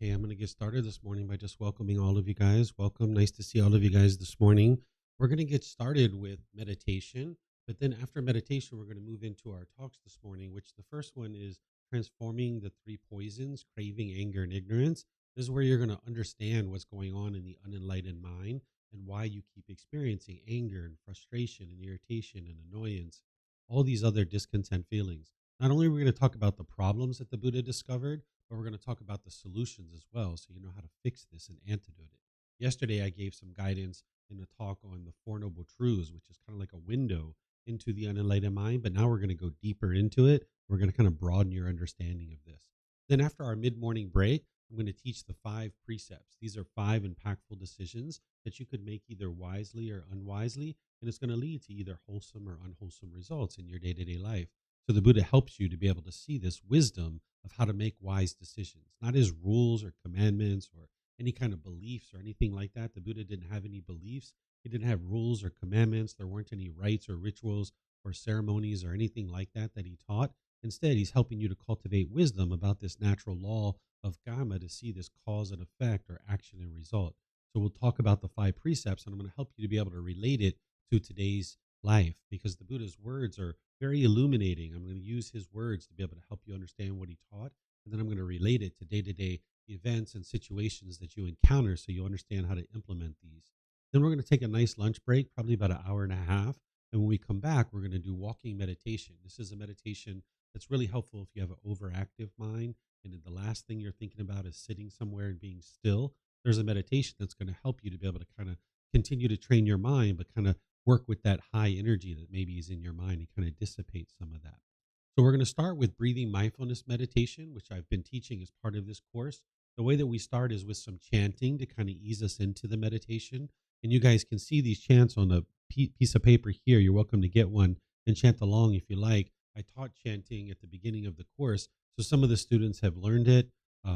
Okay, I'm going to get started this morning by just welcoming all of you guys. Welcome. Nice to see all of you guys this morning. We're going to get started with meditation, but then after meditation, we're going to move into our talks this morning, which the first one is transforming the three poisons, craving, anger, and ignorance. This is where you're going to understand what's going on in the unenlightened mind and why you keep experiencing anger and frustration and irritation and annoyance, all these other discontent feelings. Not only are we going to talk about the problems that the Buddha discovered, but we're going to talk about the solutions as well, so you know how to fix this and antidote it. Yesterday, I gave some guidance in a talk on the Four Noble Truths, which is kind of like a window into the unenlightened mind, but now we're going to go deeper into it. We're going to kind of broaden your understanding of this. Then after our mid-morning break, I'm going to teach the 5 precepts. These are 5 impactful decisions that you could make either wisely or unwisely, and it's going to lead to either wholesome or unwholesome results in your day-to-day life. So the Buddha helps you to be able to see this wisdom of how to make wise decisions, not as rules or commandments or any kind of beliefs or anything like that. The Buddha didn't have any beliefs. He didn't have rules or commandments. There weren't any rites or rituals or ceremonies or anything like that that he taught. Instead, he's helping you to cultivate wisdom about this natural law of karma to see this cause and effect or action and result. So we'll talk about the 5 precepts, and I'm going to help you to be able to relate it to today's life, because the Buddha's words are very illuminating. I'm going to use his words to be able to help you understand what he taught, and then I'm going to relate it to day-to-day events and situations that you encounter so you understand how to implement these. Then we're going to take a nice lunch break, probably about an hour and a half, and when we come back, we're going to do walking meditation. This is a meditation that's really helpful if you have an overactive mind, and the last thing you're thinking about is sitting somewhere and being still. There's a meditation that's going to help you to be able to kind of continue to train your mind, but kind of work with that high energy that maybe is in your mind and kind of dissipate some of that. So we're going to start with breathing mindfulness meditation, which I've been teaching as part of this course. The way that we start is with some chanting to kind of ease us into the meditation. And you guys can see these chants on a piece of paper here. You're welcome to get one and chant along if you like. I taught chanting at the beginning of the course, so some of the students have learned it.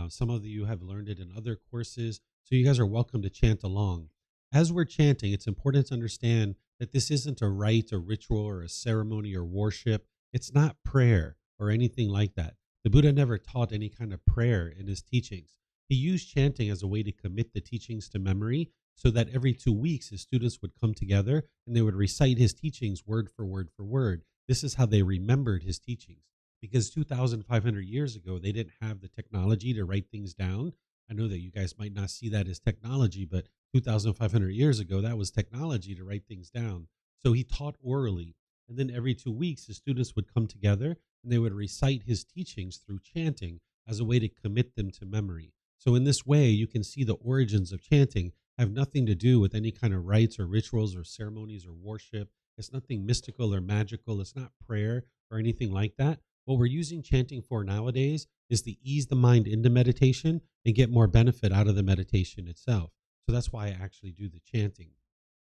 Some of you have learned it in other courses. So you guys are welcome to chant along. As we're chanting, it's important to understand that this isn't a rite, a ritual, or a ceremony or worship. It's not prayer or anything like that. The Buddha never taught any kind of prayer in his teachings. He used chanting as a way to commit the teachings to memory, so that every 2 weeks his students would come together and they would recite his teachings word for word for word. This is how they remembered his teachings, because 2,500 years ago, they didn't have the technology to write things down. I know that you guys might not see that as technology, but 2,500 years ago, that was technology to write things down. So he taught orally. And then every 2 weeks, his students would come together and they would recite his teachings through chanting as a way to commit them to memory. So in this way, you can see the origins of chanting have nothing to do with any kind of rites or rituals or ceremonies or worship. It's nothing mystical or magical. It's not prayer or anything like that. What we're using chanting for nowadays is to ease the mind into meditation and get more benefit out of the meditation itself. So that's why I actually do the chanting.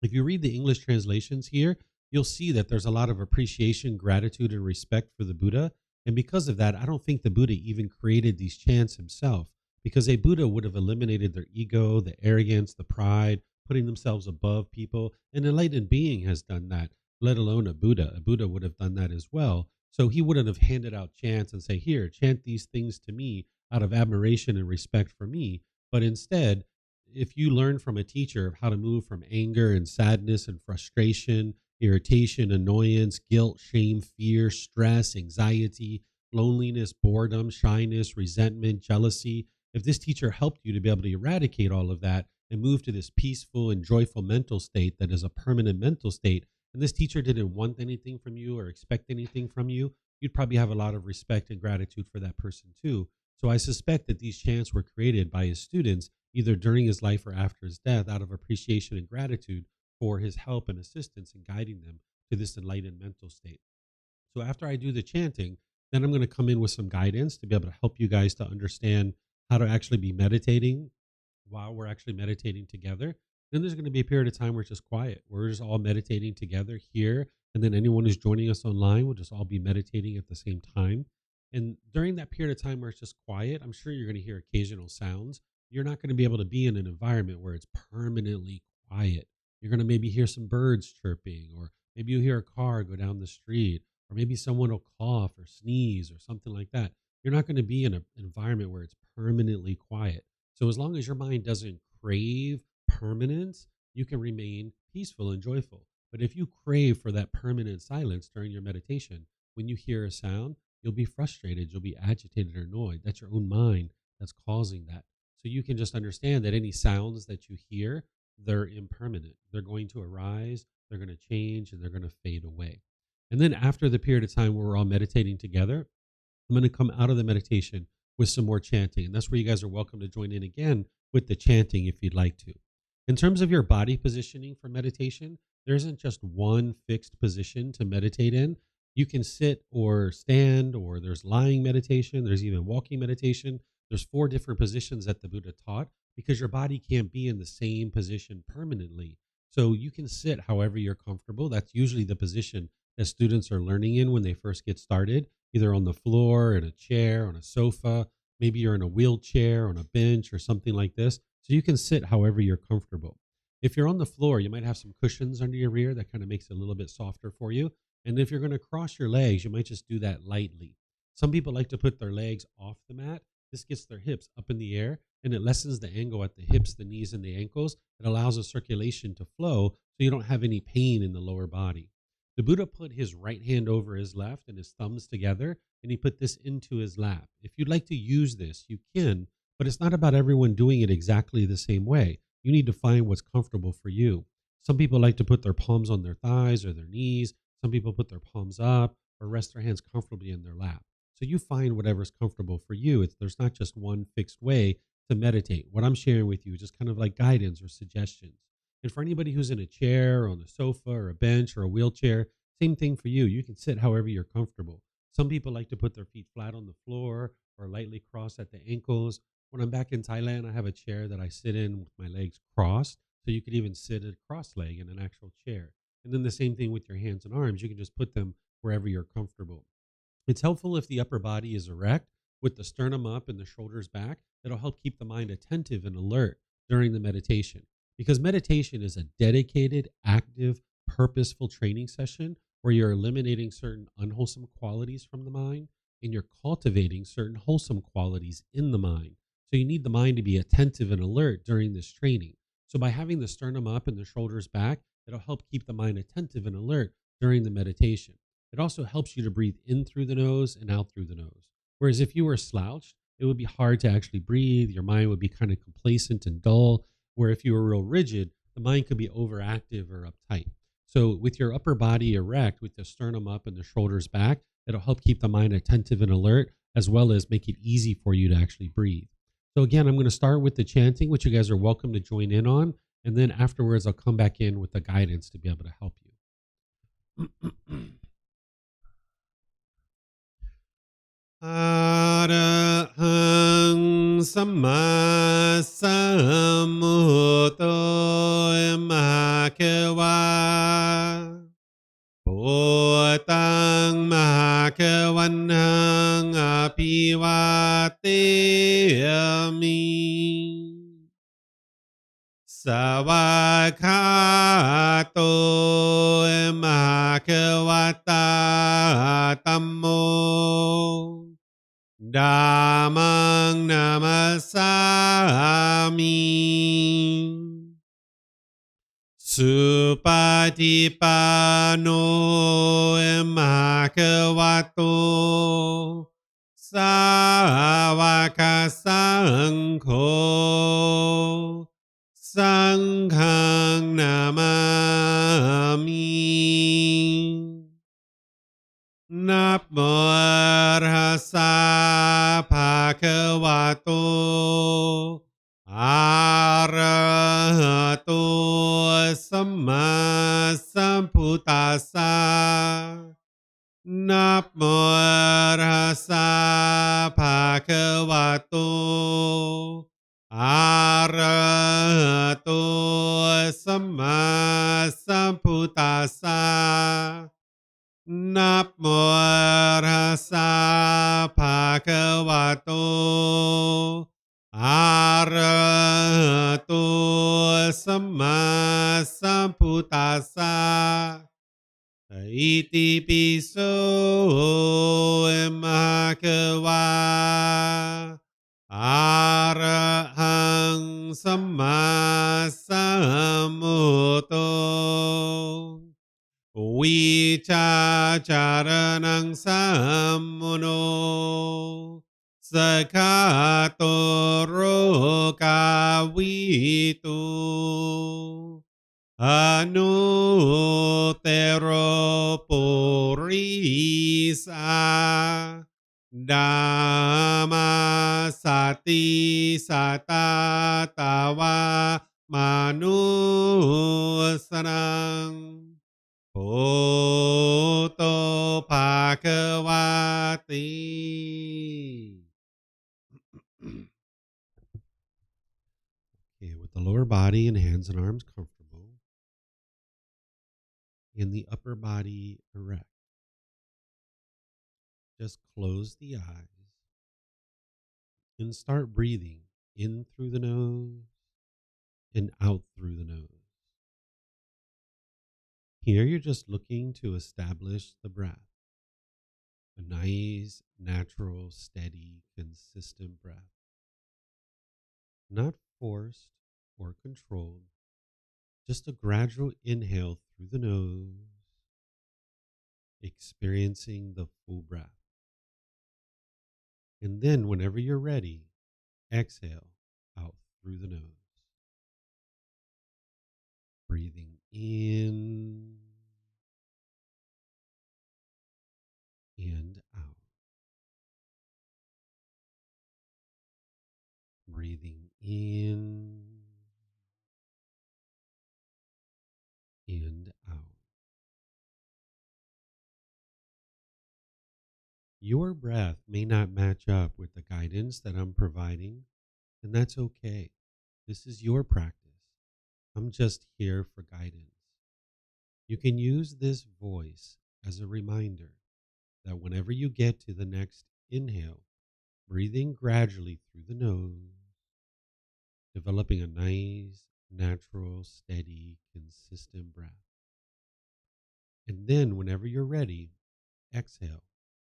If you read the English translations here, you'll see that there's a lot of appreciation, gratitude, and respect for the Buddha. And because of that, I don't think the Buddha even created these chants himself, because a Buddha would have eliminated their ego, the arrogance, the pride, putting themselves above people. An enlightened being has done that, let alone a Buddha. A Buddha would have done that as well. So he wouldn't have handed out chants and say, here, chant these things to me out of admiration and respect for me. But instead, if you learn from a teacher of how to move from anger and sadness and frustration, irritation, annoyance, guilt, shame, fear, stress, anxiety, loneliness, boredom, shyness, resentment, jealousy, if this teacher helped you to be able to eradicate all of that and move to this peaceful and joyful mental state that is a permanent mental state, and this teacher didn't want anything from you or expect anything from you, you'd probably have a lot of respect and gratitude for that person too. So I suspect that these chants were created by his students either during his life or after his death out of appreciation and gratitude for his help and assistance in guiding them to this enlightened mental state. So after I do the chanting, then I'm going to come in with some guidance to be able to help you guys to understand how to actually be meditating while we're actually meditating together. Then there's going to be a period of time where it's just quiet. We're just all meditating together here. And then anyone who's joining us online will just all be meditating at the same time. And during that period of time where it's just quiet, I'm sure you're going to hear occasional sounds. You're not going to be able to be in an environment where it's permanently quiet. You're going to maybe hear some birds chirping, or maybe you hear a car go down the street, or maybe someone will cough or sneeze or something like that. You're not going to be in an environment where it's permanently quiet. So as long as your mind doesn't crave permanence, you can remain peaceful and joyful. But if you crave for that permanent silence during your meditation, when you hear a sound, you'll be frustrated, you'll be agitated or annoyed. That's your own mind that's causing that. So you can just understand that any sounds that you hear, they're impermanent. They're going to arise, they're going to change, and they're going to fade away. And then after the period of time where we're all meditating together, I'm going to come out of the meditation with some more chanting. And that's where you guys are welcome to join in again with the chanting if you'd like to. In terms of your body positioning for meditation, there isn't just one fixed position to meditate in. You can sit or stand, or there's lying meditation, there's even walking meditation. There's 4 different positions that the Buddha taught because your body can't be in the same position permanently. So you can sit however you're comfortable. That's usually the position that students are learning in when they first get started, either on the floor, in a chair, on a sofa. Maybe you're in a wheelchair, on a bench, or something like this. So you can sit however you're comfortable. If you're on the floor, you might have some cushions under your rear that kind of makes it a little bit softer for you. And if you're going to cross your legs, you might just do that lightly. Some people like to put their legs off the mat. This gets their hips up in the air and it lessens the angle at the hips, the knees, and the ankles. It allows the circulation to flow so you don't have any pain in the lower body. The Buddha put his right hand over his left and his thumbs together, and he put this into his lap. If you'd like to use this, you can, but it's not about everyone doing it exactly the same way. You need to find what's comfortable for you. Some people like to put their palms on their thighs or their knees. Some people put their palms up or rest their hands comfortably in their lap. So you find whatever's comfortable for you. There's not just one fixed way to meditate. What I'm sharing with you is just kind of like guidance or suggestions. And for anybody who's in a chair, or on a sofa, or a bench, or a wheelchair, same thing for you. You can sit however you're comfortable. Some people like to put their feet flat on the floor or lightly crossed at the ankles. When I'm back in Thailand, I have a chair that I sit in with my legs crossed. So you could even sit at cross leg in an actual chair. And then the same thing with your hands and arms. You can just put them wherever you're comfortable. It's helpful if the upper body is erect with the sternum up and the shoulders back. That'll help keep the mind attentive and alert during the meditation. Because meditation is a dedicated, active, purposeful training session where you're eliminating certain unwholesome qualities from the mind and you're cultivating certain wholesome qualities in the mind. So you need the mind to be attentive and alert during this training. So by having the sternum up and the shoulders back, it'll help keep the mind attentive and alert during the meditation. It also helps you to breathe in through the nose and out through the nose. Whereas if you were slouched, it would be hard to actually breathe. Your mind would be kind of complacent and dull. Where if you were real rigid, the mind could be overactive or uptight. So with your upper body erect, with the sternum up and the shoulders back, it'll help keep the mind attentive and alert, as well as make it easy for you to actually breathe. So again, I'm going to start with the chanting, which you guys are welcome to join in on. And then afterwards, I'll come back in with the guidance to be able to help you. Arahang Samma Sambuddho Mahakawa Bhutang Mahakavanang Apivateyami Savakato Mahakavata Tammo Dhammang namasami Supatipano Bhagavato Savaka Sangho Sanghang namami Namo Arhasa Bhagavato Arahato Samma Sambuddhassa Namo Arhasa Bhagavato Arahato Samma Sambuddhassa Namo Arhasa Bhagavato Arahato Samma Sambuddhassa Iti piso Bhagava Arahang สัมมาสัมพุทโธวิชาจารณังสัมมุโนสกขาโตโรกาวิตูอนุเตโรปุริสาดามาสติสัตตาตาวามานุสนังโพโตภาควาติ Okay, with the lower body and hands and arms comfortable, and the upper body erect. Just close the eyes and start breathing in through the nose and out through the nose. Here you're just looking to establish the breath, a nice, natural, steady, consistent breath, not forced or controlled, just a gradual inhale through the nose, experiencing the full breath. And then, whenever you're ready, exhale out through the nose. Breathing in and out. Breathing in and out. Your breath may not match up with the guidance that I'm providing, and that's okay. This is your practice. I'm just here for guidance. You can use this voice as a reminder that whenever you get to the next inhale, breathing gradually through the nose, developing a nice, natural, steady, consistent breath. And then, whenever you're ready, exhale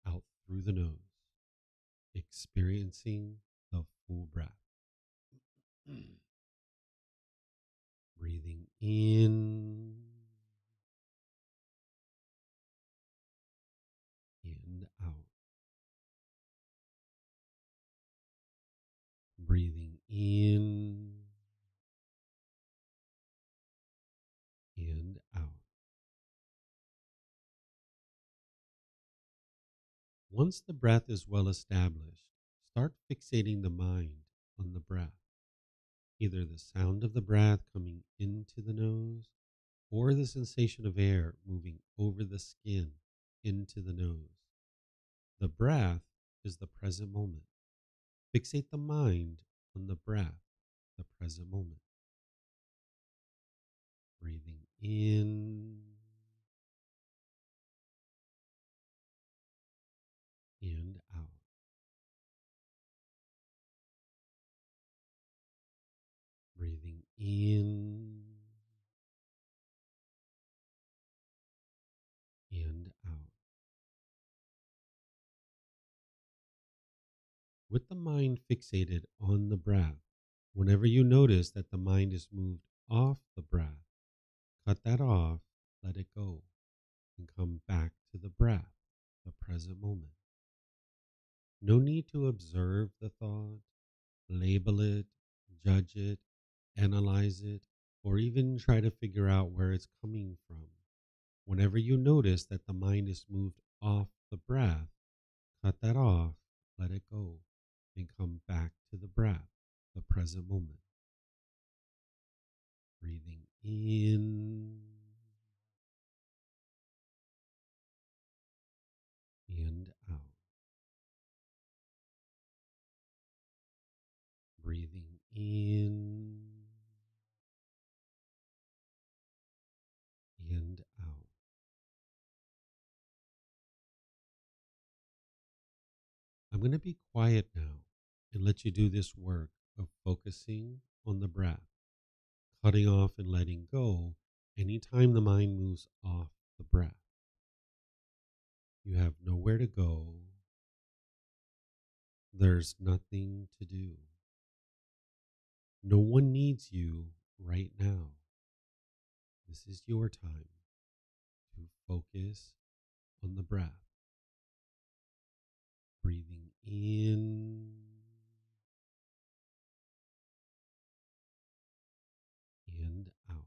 out through the nose, experiencing the full breath. Breathing in and out. Breathing in and out. Once the breath is well established, start fixating the mind on the breath, either the sound of the breath coming into the nose or the sensation of air moving over the skin into the nose. The breath is the present moment. Fixate the mind on the breath, the present moment. Breathing in and out. Breathing in and out. With the mind fixated on the breath, whenever you notice that the mind is moved off the breath, cut that off, let it go, and come back to the breath, the present moment. No need to observe the thought, label it, judge it, analyze it, or even try to figure out where it's coming from. Whenever you notice that the mind is moved off the breath, cut that off, let it go, and come back to the breath, the present moment. Breathing in and out. Breathing in and out. I'm going to be quiet now and let you do this work of focusing on the breath, cutting off and letting go anytime the mind moves off the breath. You have nowhere to go. There's nothing to do. No one needs you right now. This is your time to focus on the breath. Breathing in and out.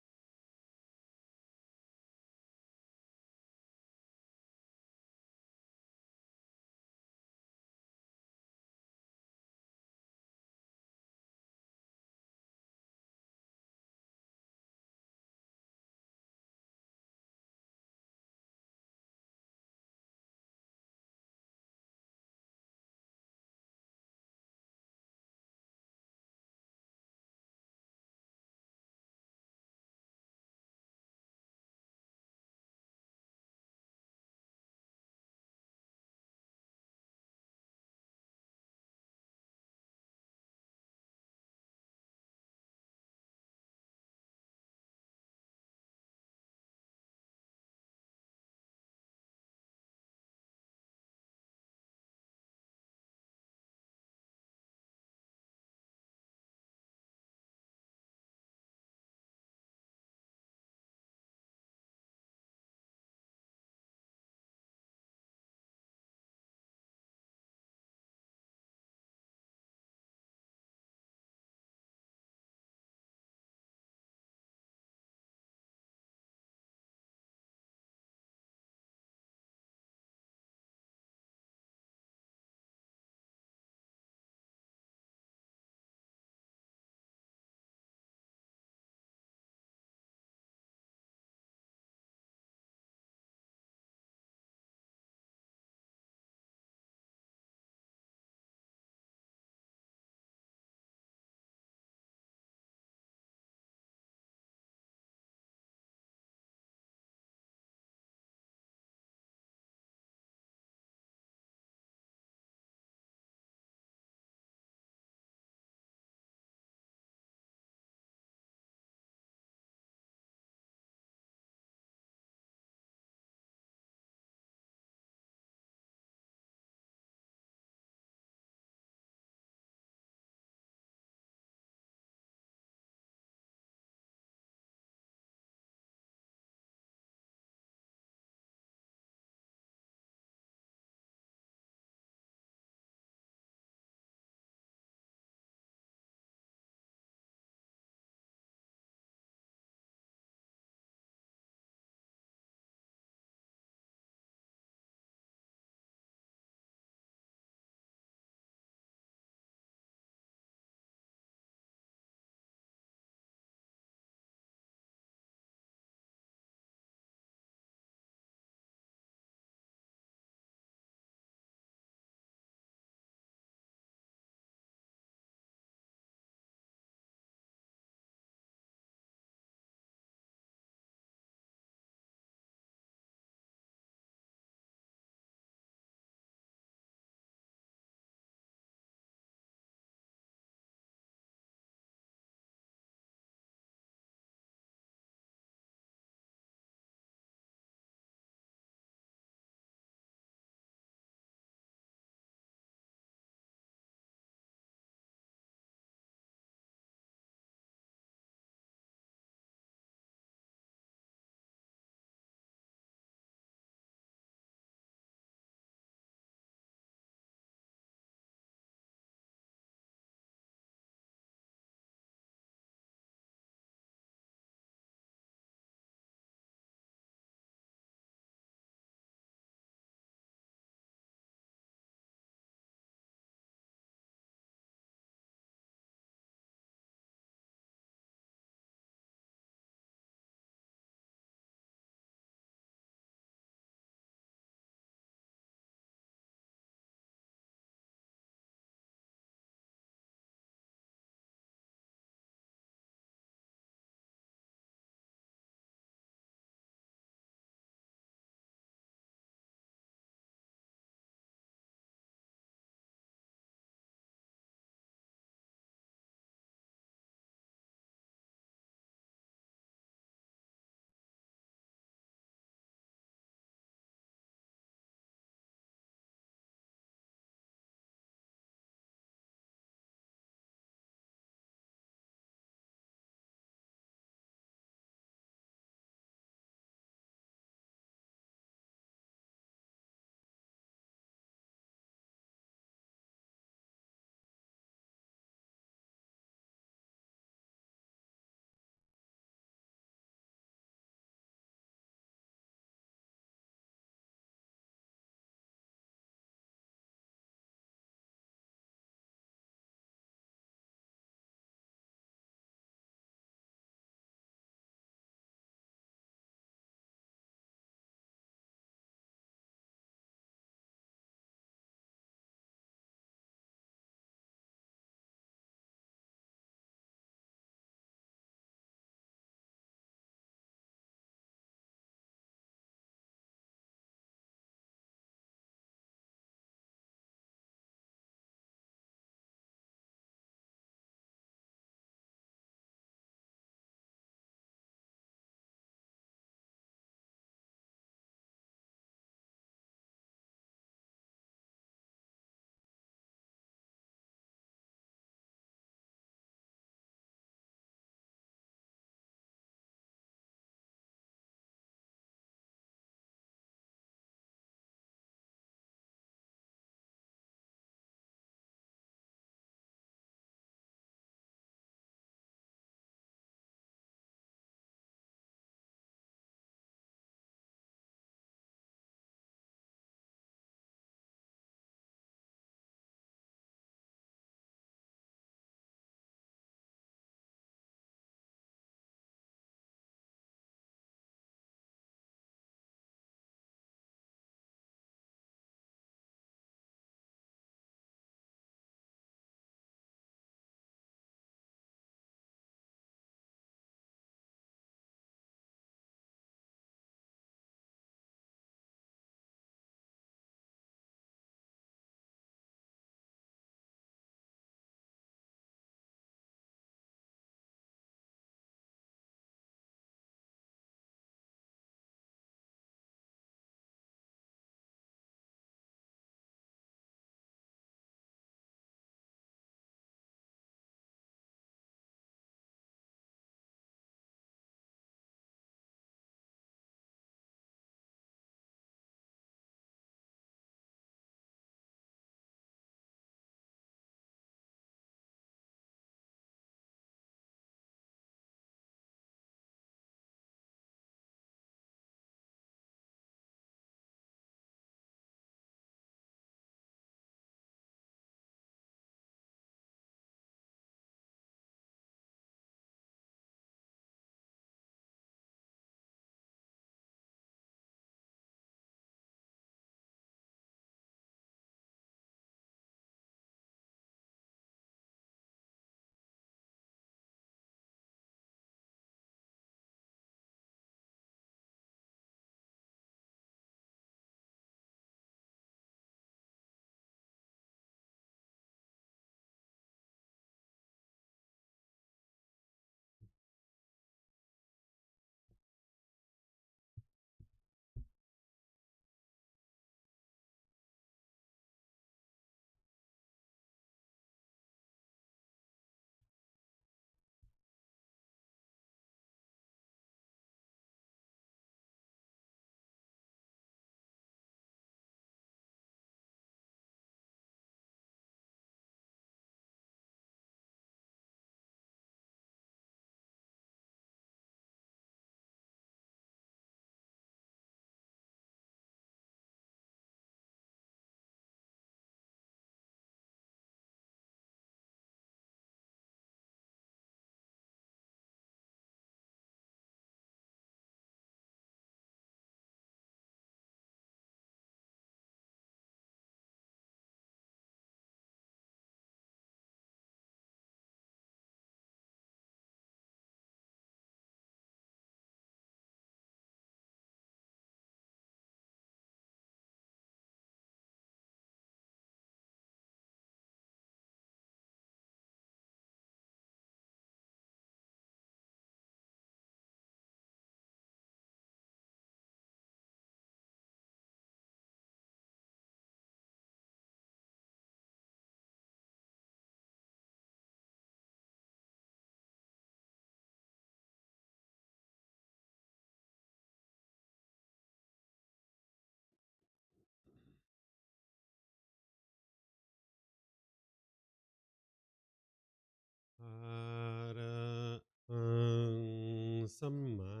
สัมมา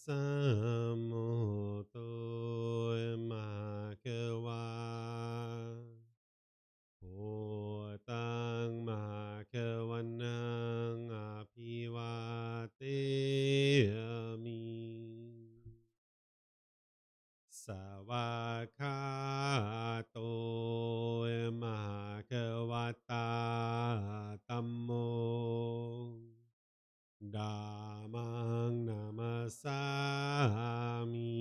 สัมพุทโธมะกะวาโอตังมะกะวันนังอภิวาเตมิสวากขาโตมะกะวะตาธัมโมดามังนามาสามิ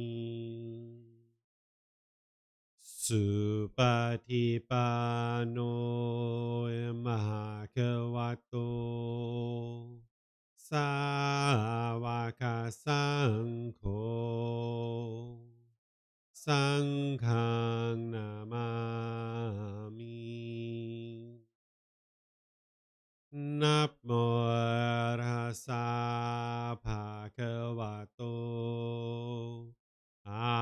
สุปฏิปันโนมหะคะวะโตสาวกสังโฆสังฆังนามามินับโมตัสสะภะคะวะโตอะ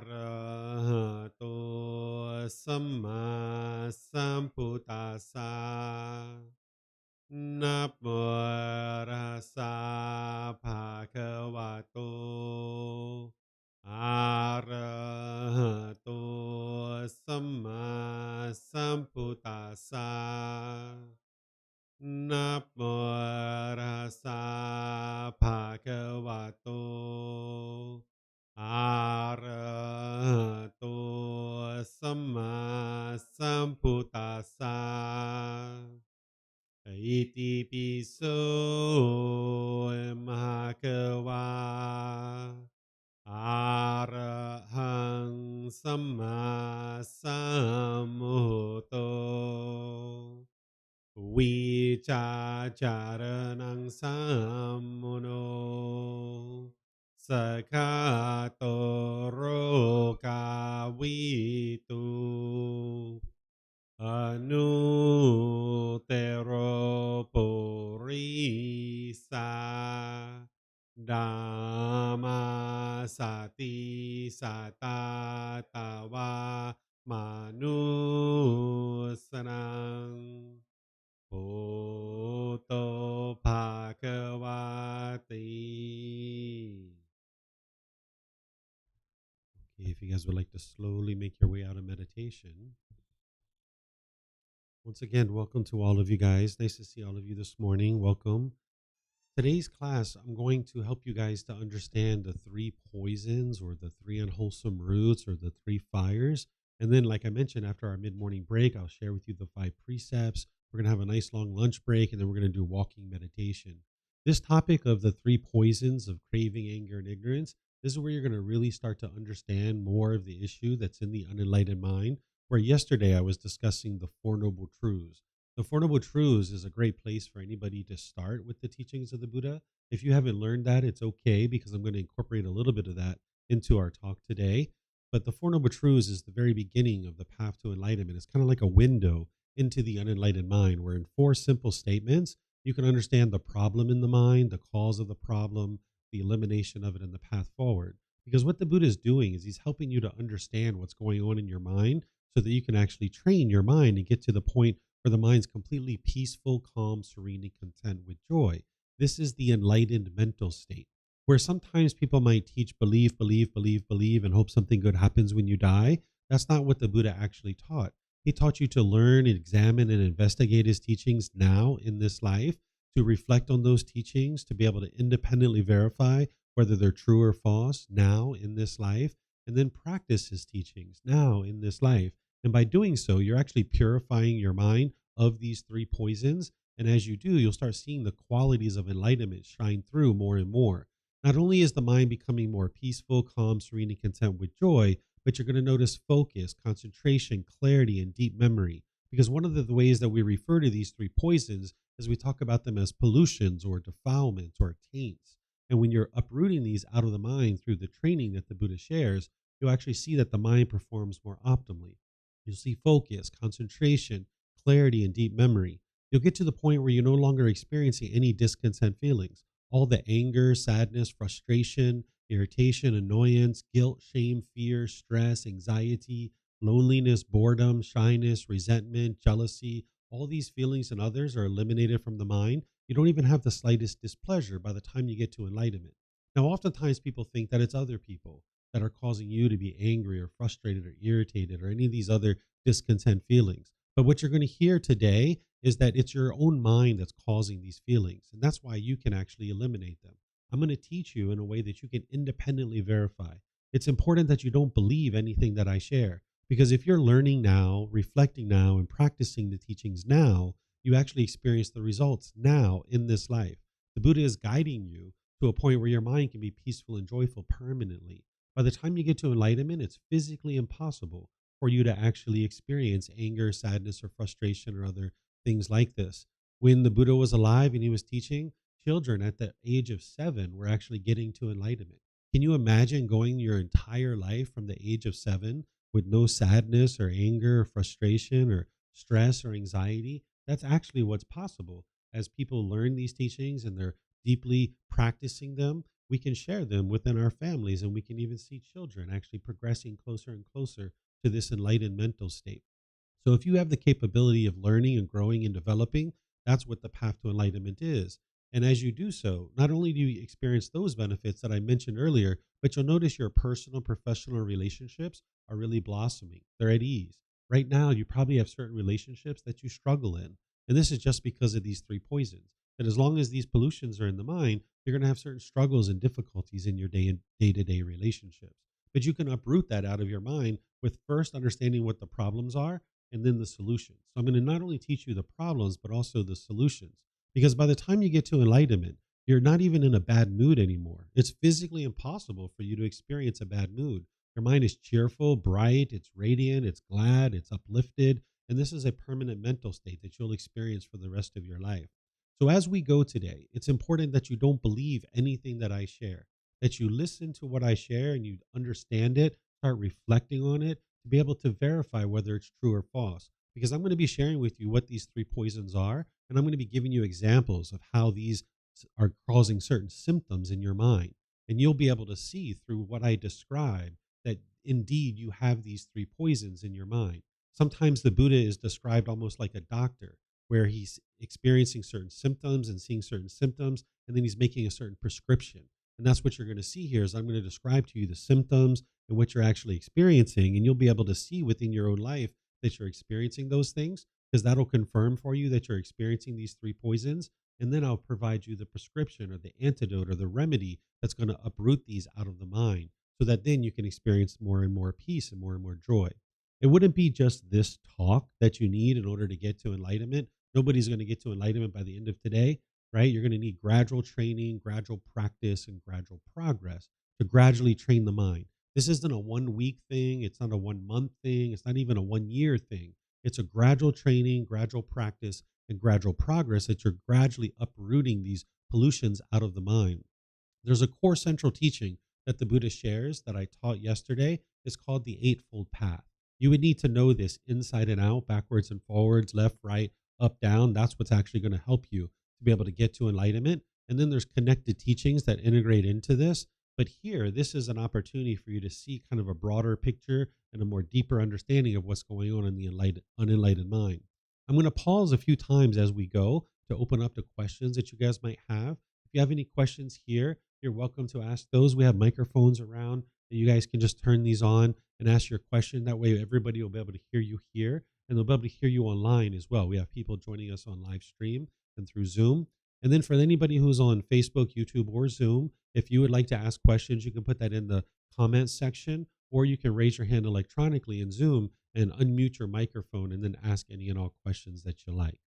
ระหะโตสัมมาสัมพุทธัสสะนับโมตัสสะภะคะวะโตอะระหะโตสัมมาสัมพุทธัสสะนับโมตัสสะภะคะวะโตอะระหะโตสัมมาสัมพุทธัสสะอิติปิโสมะคะวะอะระหังสัมมาสัมพุทโธวิจาจารณังสัมมุโนสกขาโตโรกาวิตูอนุเตโรปุริสาดามาสติสตาตาวามนุสนังโอโตภาควาติ Okay, if you guys would like to slowly make your way out of meditation. Once again, welcome to all of you guys. Nice to see all of you this morning. Welcome. Today's class, I'm going to help you guys to understand the three poisons or the three unwholesome roots or the three fires. And then, like I mentioned, after our mid-morning break, I'll share with you the 5 precepts. We're going to have a nice long lunch break, and then we're going to do walking meditation. This topic of the 3 poisons of craving, anger, and ignorance, this is where you're going to really start to understand more of the issue that's in the unenlightened mind. Where yesterday I was discussing the 4 Noble Truths. The Four Noble Truths is a great place for anybody to start with the teachings of the Buddha. If you haven't learned that, it's okay, because I'm going to incorporate a little bit of that into our talk today. But the Four Noble Truths is the very beginning of the path to enlightenment. It's kind of like a window into the unenlightened mind, where in 4 simple statements, you can understand the problem in the mind, the cause of the problem, the elimination of it, and the path forward. Because what the Buddha is doing is he's helping you to understand what's going on in your mind so that you can actually train your mind and get to the point where the mind's completely peaceful, calm, serene, and content with joy. This is the enlightened mental state, where sometimes people might teach believe, and hope something good happens when you die. That's not what the Buddha actually taught. He taught you to learn, examine, and investigate his teachings now in this life, to reflect on those teachings, to be able to independently verify whether they're true or false now in this life, and then practice his teachings now in this life. And by doing so, you're actually purifying your mind of these 3 poisons. And as you do, you'll start seeing the qualities of enlightenment shine through more and more. Not only is the mind becoming more peaceful, calm, serene, and content with joy, but you're going to notice focus, concentration, clarity, and deep memory. Because one of the ways that we refer to these 3 poisons is we talk about them as pollutions or defilements or taints. And when you're uprooting these out of the mind through the training that the Buddha shares, you'll actually see that the mind performs more optimally. You'll see focus, concentration, clarity, and deep memory. You'll get to the point where you're no longer experiencing any discontent feelings. All the anger, sadness, frustration, irritation, annoyance, guilt, shame, fear, stress, anxiety, loneliness, boredom, shyness, resentment, jealousy, all these feelings and others are eliminated from the mind You don't even have the slightest displeasure by the time you get to enlightenment. Now, oftentimes people think that it's other people that are causing you to be angry or frustrated or irritated or any of these other discontent feelings. But what you're going to hear today is that it's your own mind that's causing these feelings. And that's why you can actually eliminate them. I'm going to teach you in a way that you can independently verify. It's important that you don't believe anything that I share, because if you're learning now, reflecting now, and practicing the teachings now, you actually experience the results now in this life. The Buddha is guiding you to a point where your mind can be peaceful and joyful permanently. By the time you get to enlightenment, it's physically impossible for you to actually experience anger, sadness, or frustration or other things like this. When the Buddha was alive and he was teaching, children at the age of 7 were actually getting to enlightenment. Can you imagine going your entire life from the age of 7 with no sadness or anger or frustration or stress or anxiety? That's actually what's possible. As people learn these teachings and they're deeply practicing them, we can share them within our families, and we can even see children actually progressing closer and closer to this enlightened mental state. So if you have the capability of learning and growing and developing, that's what the path to enlightenment is. And as you do so, not only do you experience those benefits that I mentioned earlier, but you'll notice your personal, professional relationships are really blossoming. They're at ease. Right now, you probably have certain relationships that you struggle in. And this is just because of these three poisons. That as long as these pollutions are in the mind, you're going to have certain struggles and difficulties in your day-to-day relationships. But you can uproot that out of your mind with first understanding what the problems are and then the solutions. So I'm going to not only teach you the problems, but also the solutions. Because by the time you get to enlightenment, you're not even in a bad mood anymore. It's physically impossible for you to experience a bad mood. Your mind is cheerful, bright, it's radiant, it's glad, it's uplifted. And this is a permanent mental state that you'll experience for the rest of your life. So as we go today, it's important that you don't believe anything that I share, that you listen to what I share and you understand it, start reflecting on it to be able to verify whether it's true or false. Because I'm going to be sharing with you what these three poisons are, and I'm going to be giving you examples of how these are causing certain symptoms in your mind. And you'll be able to see through what I describe that indeed you have these three poisons in your mind. Sometimes the Buddha is described almost like a doctor, where he's experiencing certain symptoms and seeing certain symptoms, and then he's making a certain prescription. And that's what you're going to see here is I'm going to describe to you the symptoms and what you're actually experiencing, and you'll be able to see within your own life that you're experiencing those things, because that'll confirm for you that you're experiencing these three poisons. And then I'll provide you the prescription or the antidote or the remedy that's going to uproot these out of the mind, so that then you can experience more and more peace and more joy. It wouldn't be just this talk that you need in order to get to enlightenment. Nobody's going to get to enlightenment by the end of today, right? You're going to need gradual training, gradual practice, and gradual progress to gradually train the mind. This isn't a 1 week thing. It's not a 1 month thing. It's not even a 1 year thing. It's a gradual training, gradual practice, and gradual progress that you're gradually uprooting these pollutions out of the mind. There's a core central teaching that the Buddha shares that I taught yesterday. It's called the Eightfold Path. You would need to know this inside and out, backwards and forwards, left, right, up, down. That's what's actually going to help you to be able to get to enlightenment. And then there's connected teachings that integrate into this. But here, this is an opportunity for you to see kind of a broader picture and a more deeper understanding of what's going on in the unenlightened mind. I'm going to pause a few times as we go to open up to questions that you guys might have. If you have any questions here, you're welcome to ask those. We have microphones around that you guys can just turn these on and ask your question. That way everybody will be able to hear you here, and they'll be able to hear you online as well. We have people joining us on live stream and through Zoom. And then for anybody who's on Facebook, YouTube, or Zoom, if you would like to ask questions, you can put that in the comments section, or you can raise your hand electronically in Zoom and unmute your microphone and then ask any and all questions that you like.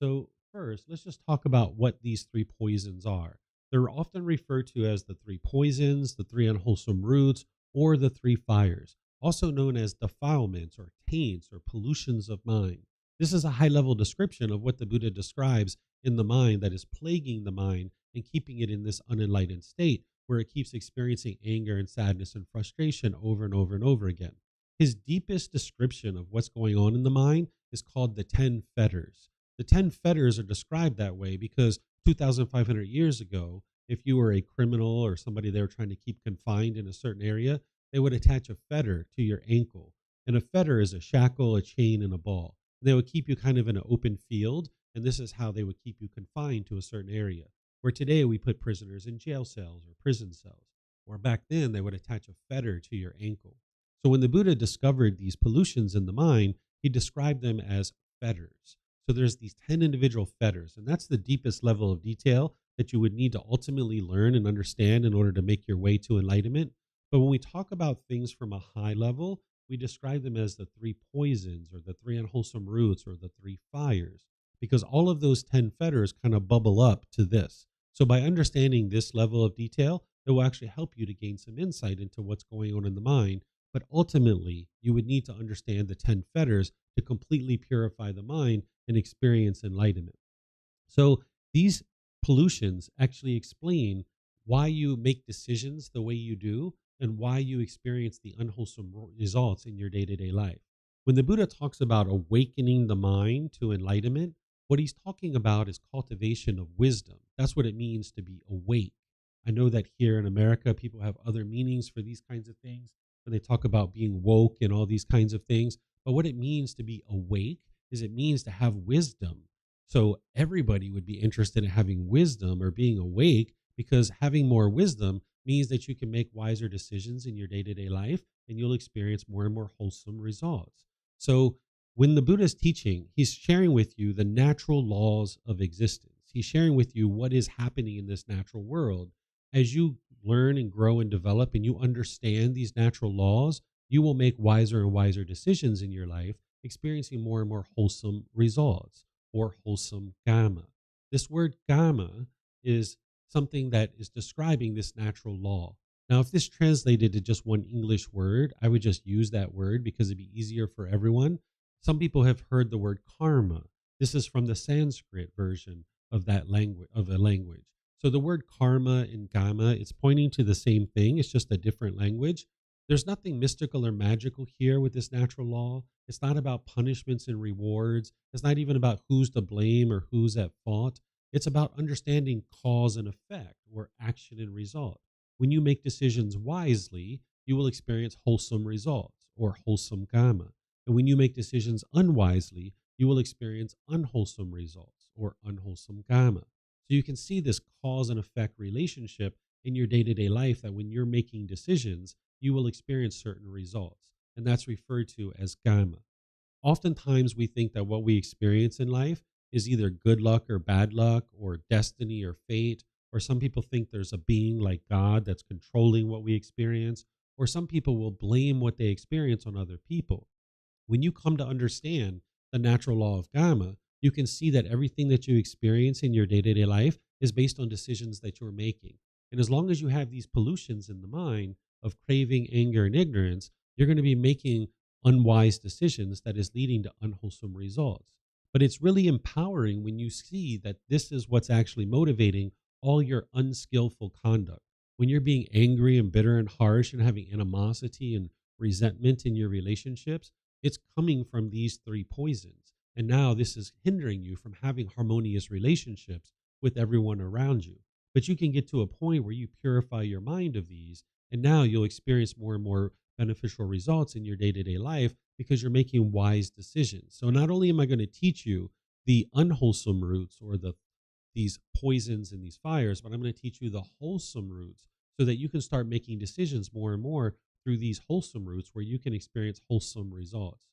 So first, let's just talk about what these three poisons are. They're often referred to as the three poisons, the three unwholesome roots, or the three fires, also known as defilements or taints or pollutions of mind. This is a high-level description of what the Buddha describes in the mind that is plaguing the mind and keeping it in this unenlightened state where it keeps experiencing anger and sadness and frustration over and over and over again. His deepest description of what's going on in the mind is called the 10 fetters. The 10 fetters are described that way because 2,500 years ago, if you were a criminal or somebody they were trying to keep confined in a certain area, they would attach a fetter to your ankle. And a fetter is a shackle, a chain, and a ball. They would keep you kind of in an open field, And this is how they would keep you confined to a certain area. Where today we put prisoners in jail cells or prison cells. Or back then they would attach a fetter to your ankle. So when the Buddha discovered these pollutions in the mind, he described them as fetters. So there's these 10 individual fetters, and that's the deepest level of detail that you would need to ultimately learn and understand in order to make your way to enlightenment. But when we talk about things from a high level, we describe them as the three poisons or the three unwholesome roots or the three fires, because all of those 10 fetters kind of bubble up to this. So by understanding this level of detail, it will actually help you to gain some insight into what's going on in the mind. But ultimately, you would need to understand the 10 fetters to completely purify the mind and experience enlightenment. So these pollutions actually explain why you make decisions the way you do and why you experience the unwholesome results in your day to day life. When the Buddha talks about awakening the mind to enlightenment, what he's talking about is cultivation of wisdom. That's what it means to be awake. I know that here in America, people have other meanings for these kinds of things when they talk about being woke and all these kinds of things. But what it means to be awake is it means to have wisdom. So everybody would be interested in having wisdom or being awake, because having more wisdom means that you can make wiser decisions in your day to day life and you'll experience more and more wholesome results. So when the Buddha is teaching, he's sharing with you the natural laws of existence. He's sharing with you what is happening in this natural world. As you learn and grow and develop and you understand these natural laws, you will make wiser and wiser decisions in your life, experiencing more and more wholesome results or wholesome karma. This word karma is something that is describing this natural law. Now, if this translated to just one English word, I would just use that word because it'd be easier for everyone. Some people have heard the word karma. This is from the Sanskrit version of that language, of a language. So the word karma and karma, it's pointing to the same thing. It's just a different language. There's nothing mystical or magical here with this natural law. It's not about punishments and rewards. It's not even about who's to blame or who's at fault. It's about understanding cause and effect, or action and result. When you make decisions wisely, you will experience wholesome results or wholesome karma. And when you make decisions unwisely, you will experience unwholesome results or unwholesome karma. So you can see this cause and effect relationship in your day to day life, that when you're making decisions, you will experience certain results. And that's referred to as karma. Oftentimes, we think that what we experience in life is either good luck or bad luck, or destiny or fate. Or some people think there's a being like God that's controlling what we experience. Or some people will blame what they experience on other people. When you come to understand the natural law of karma, you can see that everything that you experience in your day to day life is based on decisions that you're making. And as long as you have these pollutions in the mind of craving, anger, and ignorance, you're going to be making unwise decisions that is leading to unwholesome results. But it's really empowering when you see that this is what's actually motivating all your unskillful conduct. When you're being angry and bitter and harsh and having animosity and resentment in your relationships, it's coming from these three poisons. And now this is hindering you from having harmonious relationships with everyone around you. But you can get to a point where you purify your mind of these, and now you'll experience more and more beneficial results in your day to day life because you're making wise decisions. So not only am I going to teach you the unwholesome roots or these poisons and these fires, but I'm going to teach you the wholesome roots so that you can start making decisions more and more through these wholesome roots where you can experience wholesome results.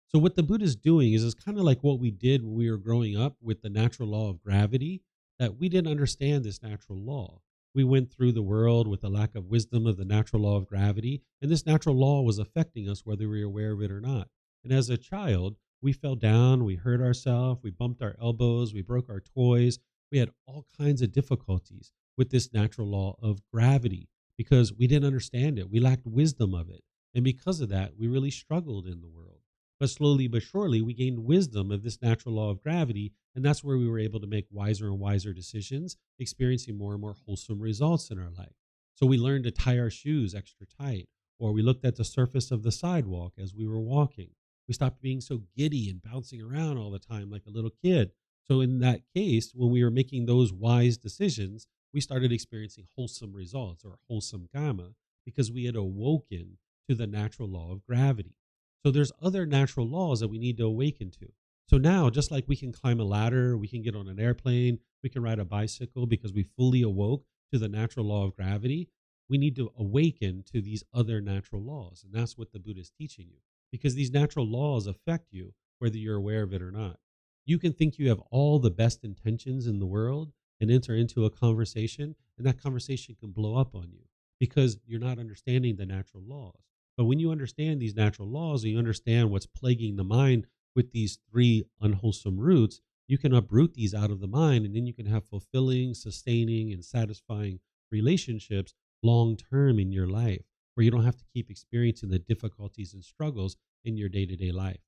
So what the Buddha is doing is kind of like what we did when we were growing up with the natural law of gravity, that we didn't understand this natural law. We went through the world with a lack of wisdom of the natural law of gravity, and this natural law was affecting us whether we were aware of it or not. And as a child, we fell down, we hurt ourselves, we bumped our elbows, we broke our toys. We had all kinds of difficulties with this natural law of gravity because we didn't understand it. We lacked wisdom of it. And because of that, we really struggled in the world. But slowly but surely, we gained wisdom of this natural law of gravity. And that's where we were able to make wiser and wiser decisions, experiencing more and more wholesome results in our life. So we learned to tie our shoes extra tight, or we looked at the surface of the sidewalk as we were walking. We stopped being so giddy and bouncing around all the time like a little kid. So in that case, when we were making those wise decisions, we started experiencing wholesome results or wholesome karma because we had awoken to the natural law of gravity. So there's other natural laws that we need to awaken to. So now, just like we can climb a ladder, we can get on an airplane, we can ride a bicycle because we fully awoke to the natural law of gravity, we need to awaken to these other natural laws. And that's what the Buddha is teaching you, because these natural laws affect you whether you're aware of it or not. You can think you have all the best intentions in the world and enter into a conversation, and that conversation can blow up on you because you're not understanding the natural laws. But when you understand these natural laws and you understand what's plaguing the mind with these three unwholesome roots, you can uproot these out of the mind, and then you can have fulfilling, sustaining, and satisfying relationships long term in your life, where you don't have to keep experiencing the difficulties and struggles in your day to day life.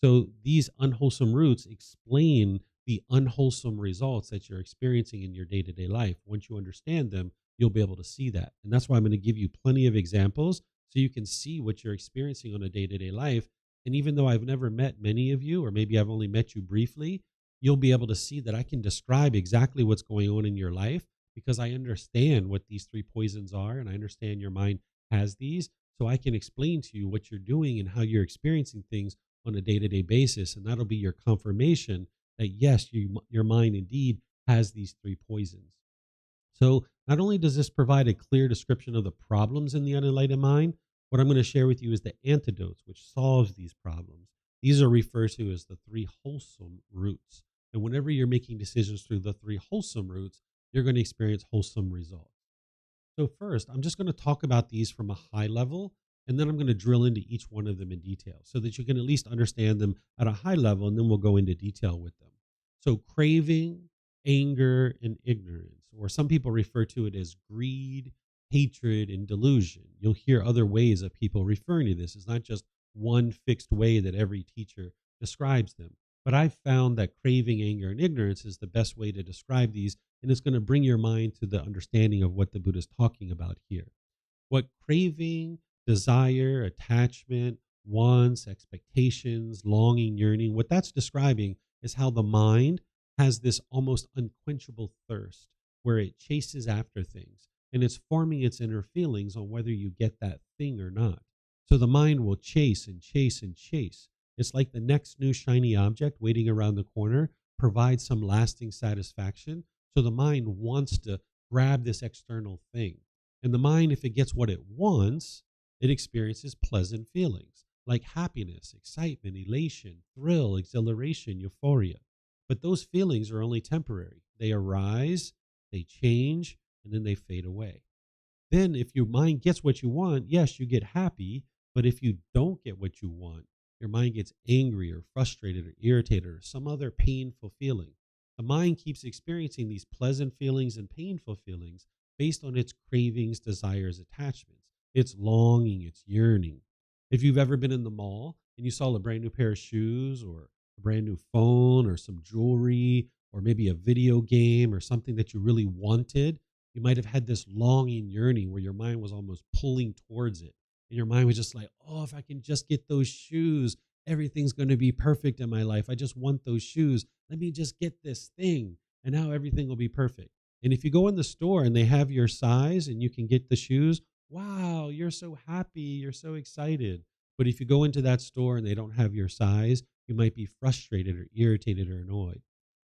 So these unwholesome roots explain the unwholesome results that you're experiencing in your day to day life. Once you understand them, you'll be able to see that. And that's why I'm going to give you plenty of examples so you can see what you're experiencing on a day to day life. And even though I've never met many of you, or maybe I've only met you briefly, you'll be able to see that I can describe exactly what's going on in your life because I understand what these three poisons are and I understand your mind has these. So I can explain to you what you're doing and how you're experiencing things on a day-to-day basis, and that'll be your confirmation that yes, your mind indeed has these three poisons. So not only does this provide a clear description of the problems in the unenlightened mind, what I'm going to share with you is the antidotes which solves these problems. These are referred to as the three wholesome roots. And whenever you're making decisions through the three wholesome roots, you're going to experience wholesome results. So first, I'm just going to talk about these from a high level, and then I'm going to drill into each one of them in detail so that you can at least understand them at a high level, and then we'll go into detail with them. So craving, anger, and ignorance, or some people refer to it as greed, hatred, and delusion. You'll hear other ways of people referring to this. It's not just one fixed way that every teacher describes them. But I've found that craving, anger, and ignorance is the best way to describe these, and it's going to bring your mind to the understanding of what the Buddha is talking about here. What craving, desire, attachment, wants, expectations, longing, yearning, what that's describing is how the mind has this almost unquenchable thirst where it chases after things and it's forming its inner feelings on whether you get that thing or not. So the mind will chase and chase and chase. It's like the next new shiny object waiting around the corner provides some lasting satisfaction. So the mind wants to grab this external thing. And the mind, if it gets what it wants, it experiences pleasant feelings like happiness, excitement, elation, thrill, exhilaration, euphoria. But those feelings are only temporary. They arise, they change, and then they fade away. Then, if your mind gets what you want, yes, you get happy. But if you don't get what you want, your mind gets angry or frustrated or irritated or some other painful feeling. The mind keeps experiencing these pleasant feelings and painful feelings based on its cravings, desires, attachments, its longing, its yearning. If you've ever been in the mall and you saw a brand new pair of shoes or a brand new phone or some jewelry or maybe a video game or something that you really wanted, you might have had this longing, yearning where your mind was almost pulling towards it. And your mind was just like, oh, if I can just get those shoes, everything's going to be perfect in my life. I just want those shoes. Let me just get this thing. And now everything will be perfect. And if you go in the store and they have your size and you can get the shoes, wow, you're so happy. You're so excited. But if you go into that store and they don't have your size, you might be frustrated or irritated or annoyed.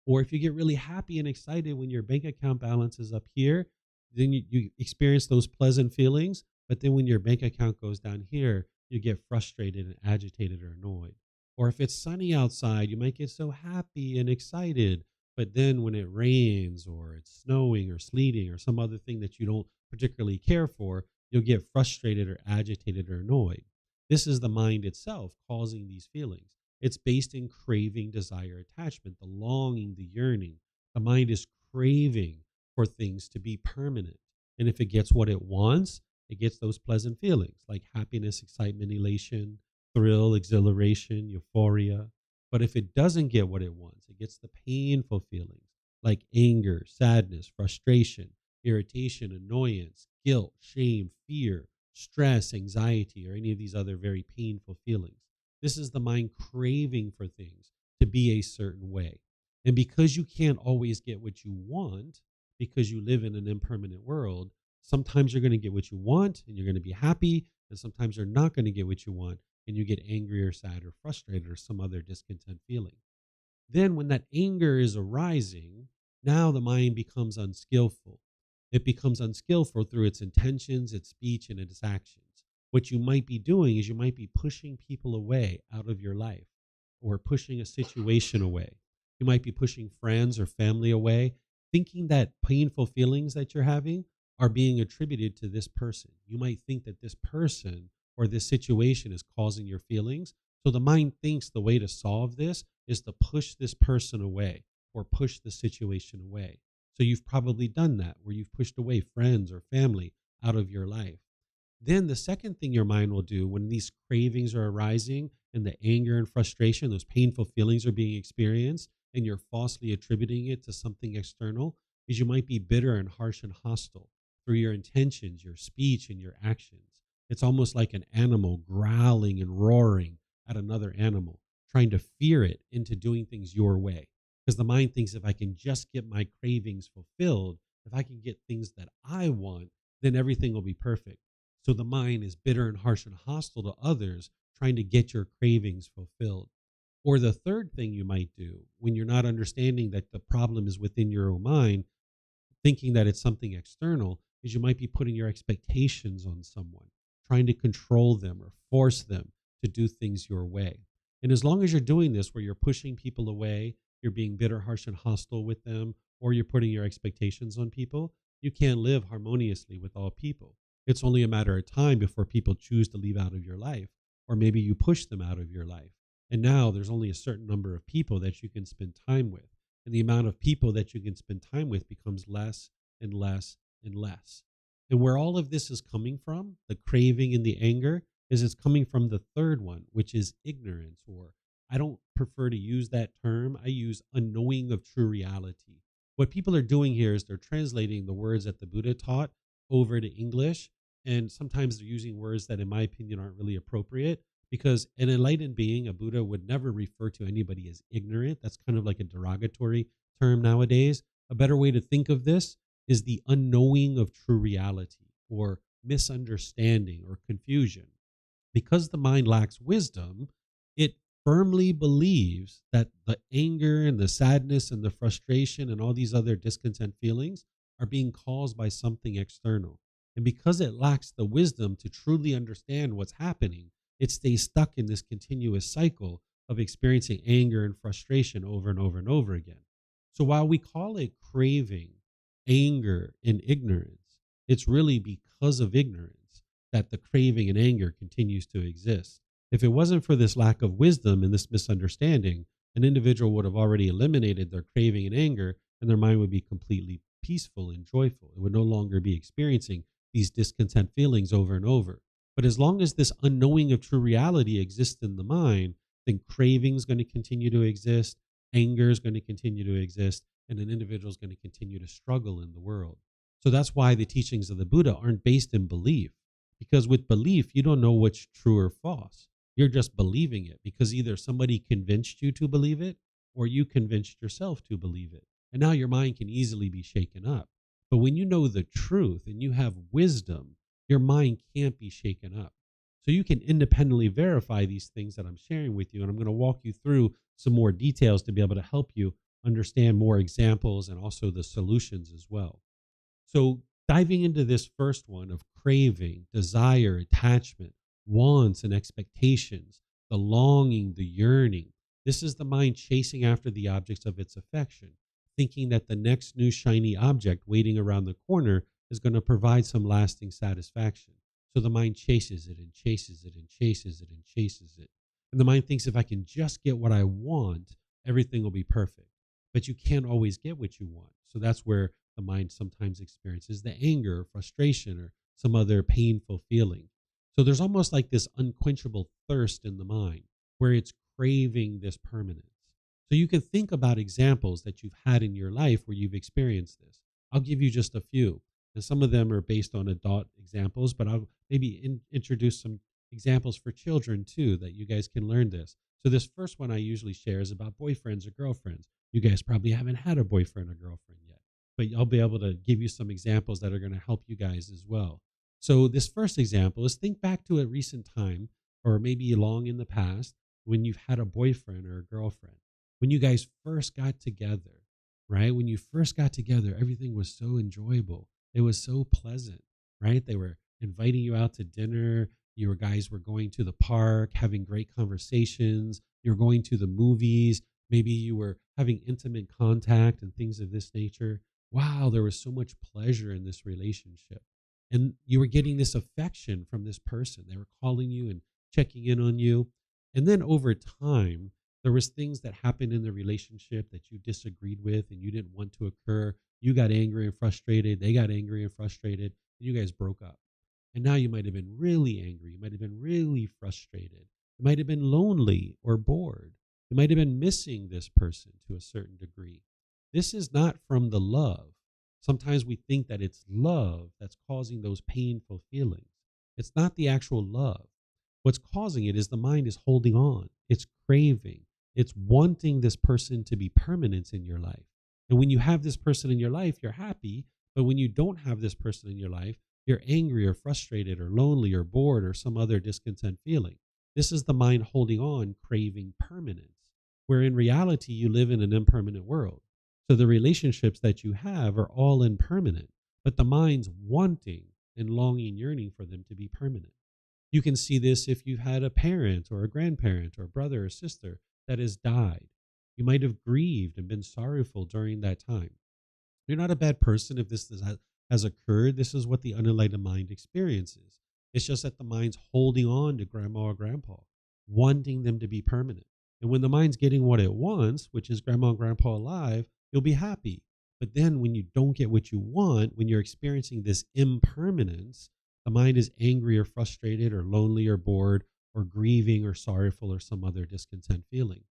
Or if you get really happy and excited when your bank account balance is up here, then you experience those pleasant feelings. But then when your bank account goes down here, you get frustrated and agitated or annoyed. Or if it's sunny outside, you might get so happy and excited. But then when it rains or it's snowing or sleeting or some other thing that you don't particularly care for, you'll get frustrated or agitated or annoyed. This is the mind itself causing these feelings. It's based in craving, desire, attachment, the longing, the yearning. The mind is craving for things to be permanent. And if it gets what it wants, it gets those pleasant feelings like happiness, excitement, elation, thrill, exhilaration, euphoria. But if it doesn't get what it wants, it gets the painful feelings like anger, sadness, frustration, irritation, annoyance, guilt, shame, fear, stress, anxiety, or any of these other very painful feelings. This is the mind craving for things to be a certain way. And because you can't always get what you want, because you live in an impermanent world, sometimes you're going to get what you want and you're going to be happy, and sometimes you're not going to get what you want and you get angry or sad or frustrated or some other discontent feeling. Then when that anger is arising, now the mind becomes unskillful. It becomes unskillful through its intentions, its speech, and its actions. What you might be doing is you might be pushing people away out of your life or pushing a situation away. You might be pushing friends or family away, thinking that painful feelings that you're having are being attributed to this person. You might think that this person or this situation is causing your feelings. So the mind thinks the way to solve this is to push this person away or push the situation away. So you've probably done that where you've pushed away friends or family out of your life. Then the second thing your mind will do when these cravings are arising and the anger and frustration, those painful feelings are being experienced, and you're falsely attributing it to something external, is you might be bitter and harsh and hostile through your intentions, your speech, and your actions. It's almost like an animal growling and roaring at another animal, trying to fear it into doing things your way. Because the mind thinks if I can just get my cravings fulfilled, if I can get things that I want, then everything will be perfect. So the mind is bitter and harsh and hostile to others, trying to get your cravings fulfilled. Or the third thing you might do when you're not understanding that the problem is within your own mind, thinking that it's something external, is you might be putting your expectations on someone, trying to control them or force them to do things your way. And as long as you're doing this, where you're pushing people away, you're being bitter, harsh, and hostile with them, or you're putting your expectations on people, you can't live harmoniously with all people. It's only a matter of time before people choose to leave out of your life, or maybe you push them out of your life. And now there's only a certain number of people that you can spend time with. And the amount of people that you can spend time with becomes less and less and less. And where all of this is coming from, the craving and the anger, is it's coming from the third one, which is ignorance, or I don't prefer to use that term. I use unknowing of true reality. What people are doing here is they're translating the words that the Buddha taught over to English. And sometimes they're using words that, in my opinion, aren't really appropriate, because an enlightened being, a Buddha, would never refer to anybody as ignorant. That's kind of like a derogatory term nowadays. A better way to think of this is the unknowing of true reality, or misunderstanding or confusion. Because the mind lacks wisdom, it firmly believes that the anger and the sadness and the frustration and all these other discontent feelings are being caused by something external. And because it lacks the wisdom to truly understand what's happening, it stays stuck in this continuous cycle of experiencing anger and frustration over and over and over again. So while we call it craving, anger, and ignorance, it's really because of ignorance that the craving and anger continues to exist. If it wasn't for this lack of wisdom and this misunderstanding, an individual would have already eliminated their craving and anger, and their mind would be completely peaceful and joyful. It would no longer be experiencing these discontent feelings over and over. But as long as this unknowing of true reality exists in the mind, then craving is going to continue to exist, anger is going to continue to exist, and an individual is going to continue to struggle in the world. So that's why the teachings of the Buddha aren't based in belief, because with belief, you don't know what's true or false. You're just believing it because either somebody convinced you to believe it or you convinced yourself to believe it. And now your mind can easily be shaken up. But when you know the truth and you have wisdom, your mind can't be shaken up. So you can independently verify these things that I'm sharing with you. And I'm going to walk you through some more details to be able to help you understand more examples and also the solutions as well. So diving into this first one of craving, desire, attachment, wants and expectations, the longing, the yearning. This is the mind chasing after the objects of its affection, thinking that the next new shiny object waiting around the corner is going to provide some lasting satisfaction. So the mind chases it and chases it and chases it and chases it. And the mind thinks if I can just get what I want, everything will be perfect. But you can't always get what you want. So that's where the mind sometimes experiences the anger or frustration or some other painful feeling. So there's almost like this unquenchable thirst in the mind where it's craving this permanence. So you can think about examples that you've had in your life where you've experienced this. I'll give you just a few. And some of them are based on adult examples, but I'll maybe introduce some examples for children too, that you guys can learn this. So this first one I usually share is about boyfriends or girlfriends. You guys probably haven't had a boyfriend or girlfriend yet, but I'll be able to give you some examples that are going to help you guys as well. So this first example is think back to a recent time or maybe long in the past when you've had a boyfriend or a girlfriend. When you guys first got together, right? When you first got together, everything was so enjoyable. It was so pleasant, right? They were inviting you out to dinner. You guys were going to the park, having great conversations. You were going to the movies. Maybe you were having intimate contact and things of this nature. Wow, there was so much pleasure in this relationship. And you were getting this affection from this person. They were calling you and checking in on you. And then over time, there was things that happened in the relationship that you disagreed with and you didn't want to occur. You got angry and frustrated. They got angry and frustrated. And you guys broke up. And now you might have been really angry. You might have been really frustrated. You might have been lonely or bored. You might have been missing this person to a certain degree. This is not from the love. Sometimes we think that it's love that's causing those painful feelings. It's not the actual love. What's causing it is the mind is holding on. It's craving. It's wanting this person to be permanent in your life. And when you have this person in your life, you're happy. But when you don't have this person in your life, you're angry or frustrated or lonely or bored or some other discontent feeling. This is the mind holding on, craving permanence, where in reality, you live in an impermanent world. So the relationships that you have are all impermanent, but the mind's wanting and longing, yearning for them to be permanent. You can see this if you've had a parent or a grandparent or a brother or sister that has died. You might have grieved and been sorrowful during that time. You're not a bad person if has occurred. This is what the unenlightened mind experiences. It's just that the mind's holding on to grandma or grandpa, wanting them to be permanent. And when the mind's getting what it wants, which is grandma and grandpa alive, you'll be happy. But then when you don't get what you want, when you're experiencing this impermanence, the mind is angry or frustrated or lonely or bored or grieving or sorrowful or some other discontent feeling.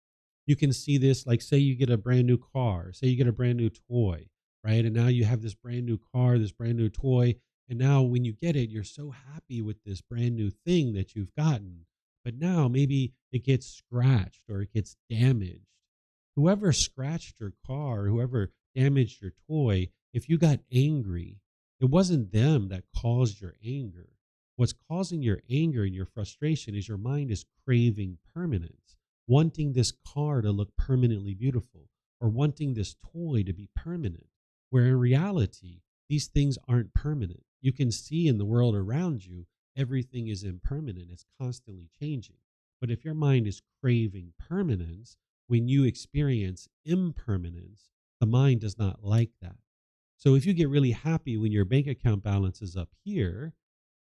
You can see this, like say you get a brand new car, say you get a brand new toy, right? And now you have this brand new car, this brand new toy. And now when you get it, you're so happy with this brand new thing that you've gotten. But now maybe it gets scratched or it gets damaged. Whoever scratched your car, whoever damaged your toy, if you got angry, it wasn't them that caused your anger. What's causing your anger and your frustration is your mind is craving permanence, wanting this car to look permanently beautiful or wanting this toy to be permanent, where in reality, these things aren't permanent. You can see in the world around you, everything is impermanent. It's constantly changing. But if your mind is craving permanence, when you experience impermanence, the mind does not like that. So if you get really happy when your bank account balance is up here,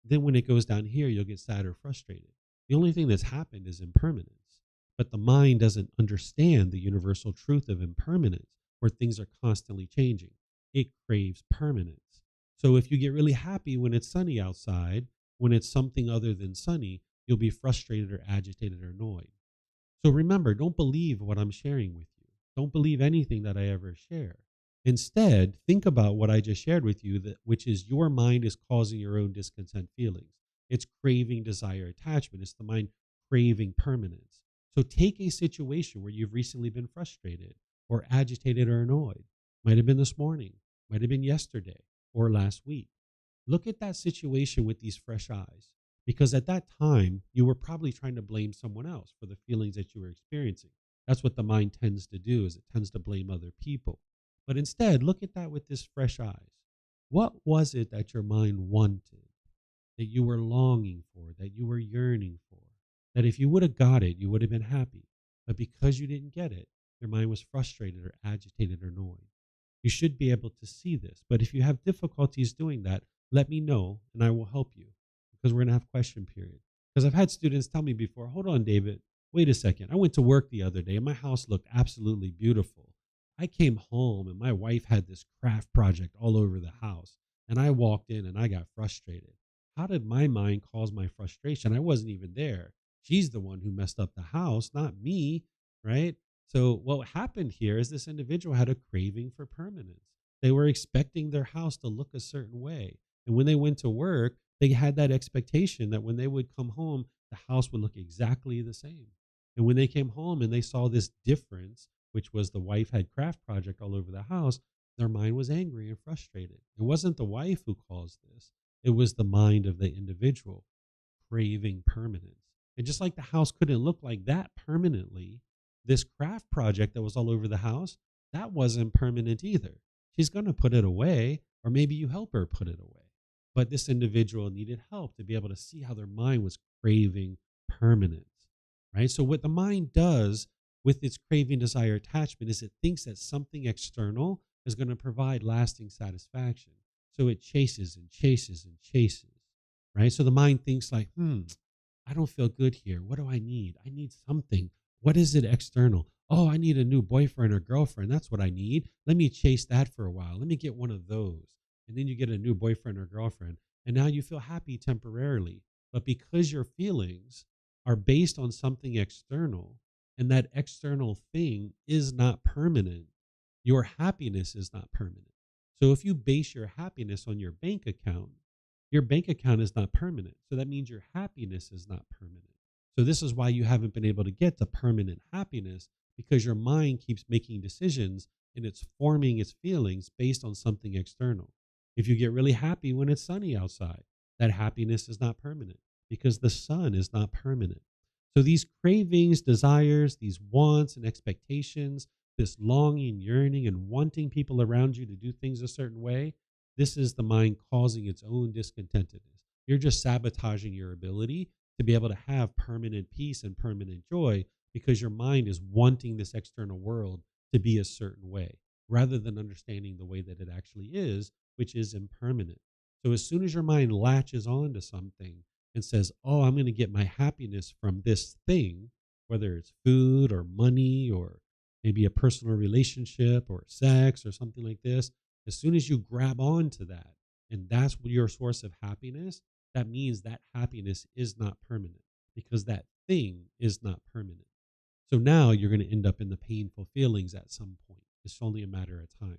then when it goes down here, you'll get sad or frustrated. The only thing that's happened is impermanence. But the mind doesn't understand the universal truth of impermanence, where things are constantly changing. It craves permanence. So if you get really happy when it's sunny outside, when it's something other than sunny, you'll be frustrated or agitated or annoyed. So remember, don't believe what I'm sharing with you. Don't believe anything that I ever share. Instead, think about what I just shared with you, which is your mind is causing your own discontent feelings. It's craving desire attachment. It's the mind craving permanence. So take a situation where you've recently been frustrated or agitated or annoyed. Might have been this morning, might have been yesterday or last week. Look at that situation with these fresh eyes, because at that time, you were probably trying to blame someone else for the feelings that you were experiencing. That's what the mind tends to do, is it tends to blame other people. But instead, look at that with this fresh eyes. What was it that your mind wanted, that you were longing for, that you were yearning for? That if you would have got it, you would have been happy. But because you didn't get it, your mind was frustrated or agitated or annoyed. You should be able to see this. But if you have difficulties doing that, let me know and I will help you, because we're going to have question period. Because I've had students tell me before, hold on, David, wait a second. I went to work the other day and my house looked absolutely beautiful. I came home and my wife had this craft project all over the house. And I walked in and I got frustrated. How did my mind cause my frustration? I wasn't even there. She's the one who messed up the house, not me, right? So what happened here is this individual had a craving for permanence. They were expecting their house to look a certain way. And when they went to work, they had that expectation that when they would come home, the house would look exactly the same. And when they came home and they saw this difference, which was the wife had craft project all over the house, their mind was angry and frustrated. It wasn't the wife who caused this. It was the mind of the individual craving permanence. And just like the house couldn't look like that permanently, This craft project that was all over the house, that wasn't permanent either. She's going to put it away, or maybe you help her put it away. But this individual needed help to be able to see how their mind was craving permanence, right? So what the mind does with its craving, desire, attachment is it thinks that something external is going to provide lasting satisfaction. So it chases and chases and chases, right? So the mind thinks like, I don't feel good here. What do I need? I need something. What is it external? Oh, I need a new boyfriend or girlfriend. That's what I need. Let me chase that for a while. Let me get one of those. And then you get a new boyfriend or girlfriend. And now you feel happy temporarily. But because your feelings are based on something external, and that external thing is not permanent, your happiness is not permanent. So if you base your happiness on your bank account is not permanent. So that means your happiness is not permanent. So this is why you haven't been able to get to permanent happiness, because your mind keeps making decisions and it's forming its feelings based on something external. If you get really happy when it's sunny outside, that happiness is not permanent because the sun is not permanent. So these cravings, desires, these wants and expectations, this longing, yearning, and wanting people around you to do things a certain way, this is the mind causing its own discontentedness. You're just sabotaging your ability to be able to have permanent peace and permanent joy because your mind is wanting this external world to be a certain way rather than understanding the way that it actually is, which is impermanent. So as soon as your mind latches on to something and says, oh, I'm going to get my happiness from this thing, whether it's food or money or maybe a personal relationship or sex or something like this, as soon as you grab onto that and that's your source of happiness, that means that happiness is not permanent because that thing is not permanent. So now you're going to end up in the painful feelings at some point. It's only a matter of time.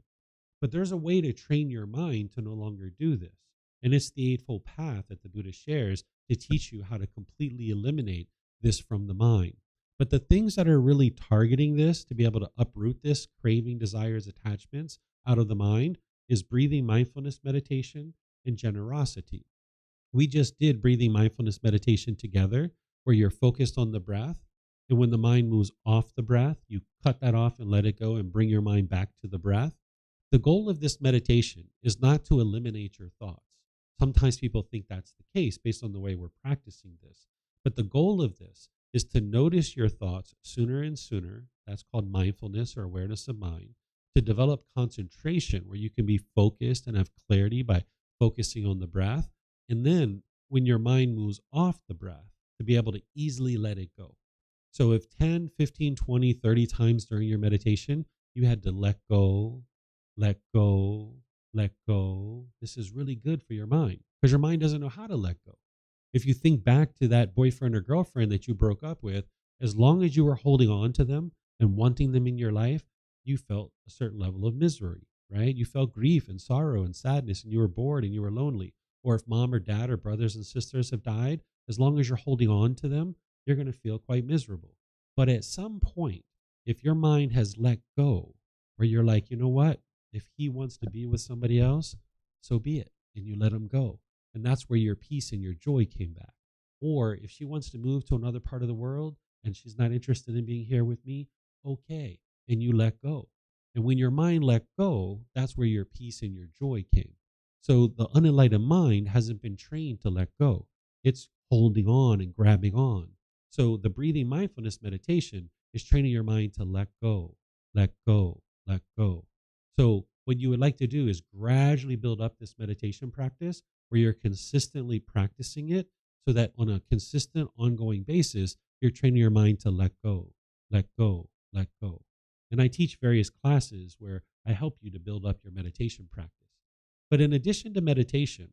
But there's a way to train your mind to no longer do this. And it's the Eightfold Path that the Buddha shares to teach you how to completely eliminate this from the mind. But the things that are really targeting this to be able to uproot this craving, desires, attachments out of the mind is breathing mindfulness meditation and generosity. We just did breathing mindfulness meditation together where you're focused on the breath. And when the mind moves off the breath, you cut that off and let it go and bring your mind back to the breath. The goal of this meditation is not to eliminate your thoughts. Sometimes people think that's the case based on the way we're practicing this. But the goal of this is to notice your thoughts sooner and sooner. That's called mindfulness or awareness of mind. To develop concentration where you can be focused and have clarity by focusing on the breath. And then when your mind moves off the breath, to be able to easily let it go. So if 10, 15, 20, 30 times during your meditation, you had to let go, let go, let go. This is really good for your mind because your mind doesn't know how to let go. If you think back to that boyfriend or girlfriend that you broke up with, as long as you were holding on to them and wanting them in your life, you felt a certain level of misery, right? You felt grief and sorrow and sadness, and you were bored and you were lonely. Or if mom or dad or brothers and sisters have died, as long as you're holding on to them, you're going to feel quite miserable. But at some point, if your mind has let go, where you're like, you know what? If he wants to be with somebody else, so be it. And you let him go. And that's where your peace and your joy came back. Or if she wants to move to another part of the world and she's not interested in being here with me, okay. And you let go. And when your mind let go, that's where your peace and your joy came. So the unenlightened mind hasn't been trained to let go. It's holding on and grabbing on. So the breathing mindfulness meditation is training your mind to let go, let go, let go. So what you would like to do is gradually build up this meditation practice where you're consistently practicing it so that on a consistent ongoing basis, you're training your mind to let go, let go, let go. And I teach various classes where I help you to build up your meditation practice. But in addition to meditation,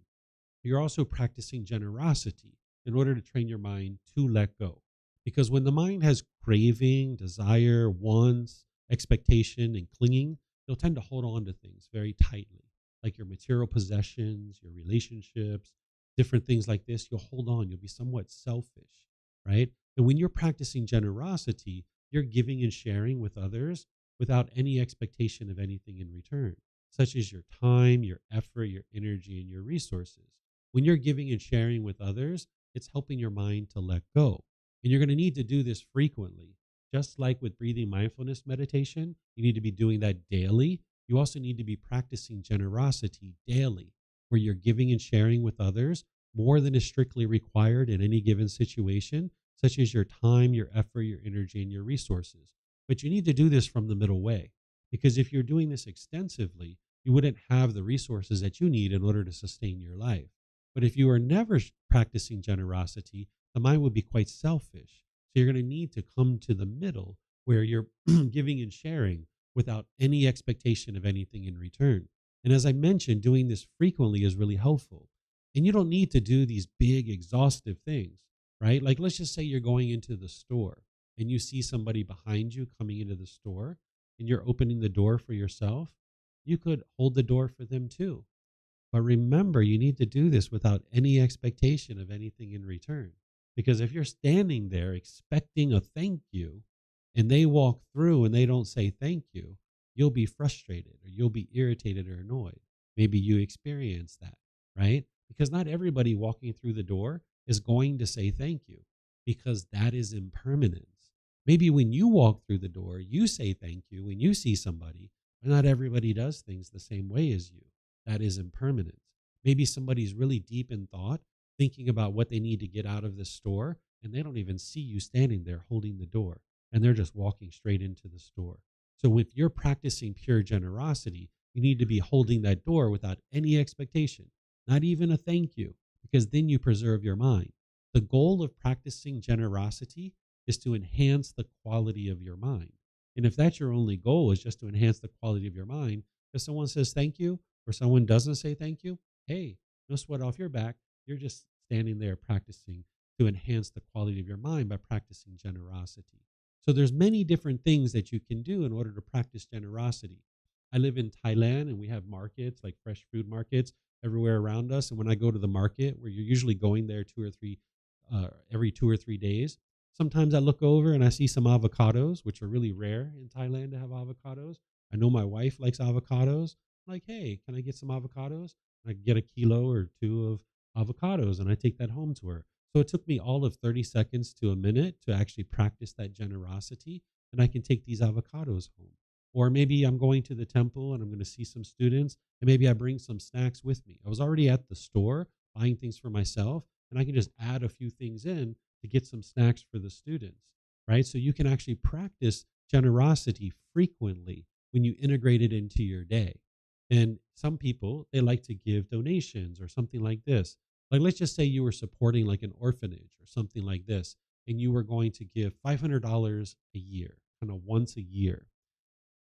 you're also practicing generosity in order to train your mind to let go. Because when the mind has craving, desire, wants, expectation, and clinging, you'll tend to hold on to things very tightly, like your material possessions, your relationships, different things like this. You'll hold on. You'll be somewhat selfish, right? And when you're practicing generosity, you're giving and sharing with others without any expectation of anything in return, such as your time, your effort, your energy, and your resources. When you're giving and sharing with others, it's helping your mind to let go. And you're going to need to do this frequently. Just like with breathing mindfulness meditation, you need to be doing that daily. You also need to be practicing generosity daily, where you're giving and sharing with others more than is strictly required in any given situation, such as your time, your effort, your energy, and your resources. But you need to do this from the middle way, because if you're doing this extensively, you wouldn't have the resources that you need in order to sustain your life. But if you are never practicing generosity, the mind would be quite selfish. So you're going to need to come to the middle where you're giving and sharing without any expectation of anything in return. And as I mentioned, doing this frequently is really helpful. And you don't need to do these big, exhaustive things, right? Like, let's just say you're going into the store and you see somebody behind you coming into the store and you're opening the door for yourself. You could hold the door for them too. But remember, you need to do this without any expectation of anything in return. Because if you're standing there expecting a thank you and they walk through and they don't say thank you, you'll be frustrated or you'll be irritated or annoyed. Maybe you experience that, right? Because not everybody walking through the door is going to say thank you, because that is impermanence. Maybe when you walk through the door, you say thank you when you see somebody, but not everybody does things the same way as you. That is impermanence. Maybe somebody's really deep in thought, thinking about what they need to get out of the store, and they don't even see you standing there holding the door, and they're just walking straight into the store. So if you're practicing pure generosity, you need to be holding that door without any expectation, not even a thank you, because then you preserve your mind. The goal of practicing generosity is to enhance the quality of your mind. And if that's your only goal, is just to enhance the quality of your mind, if someone says thank you or someone doesn't say thank you, hey, no sweat off your back. You're just standing there practicing to enhance the quality of your mind by practicing generosity. So there's many different things that you can do in order to practice generosity. I live in Thailand and we have markets, like fresh food markets everywhere around us. And when I go to the market, where you're usually going there every 2 or 3 days, sometimes I look over and I see some avocados, which are really rare in Thailand to have avocados. I know my wife likes avocados. I'm like, hey, can I get some avocados? I get a kilo or two of avocados and I take that home to her. So it took me all of 30 seconds to a minute to actually practice that generosity, and I can take these avocados home. Or maybe I'm going to the temple and I'm going to see some students, and maybe I bring some snacks with me. I was already at the store buying things for myself, and I can just add a few things in to get some snacks for the students, right? So you can actually practice generosity frequently when you integrate it into your day. And some people, they like to give donations or something like this. Like, let's just say you were supporting like an orphanage or something like this, and you were going to give $500 a year, kind of once a year.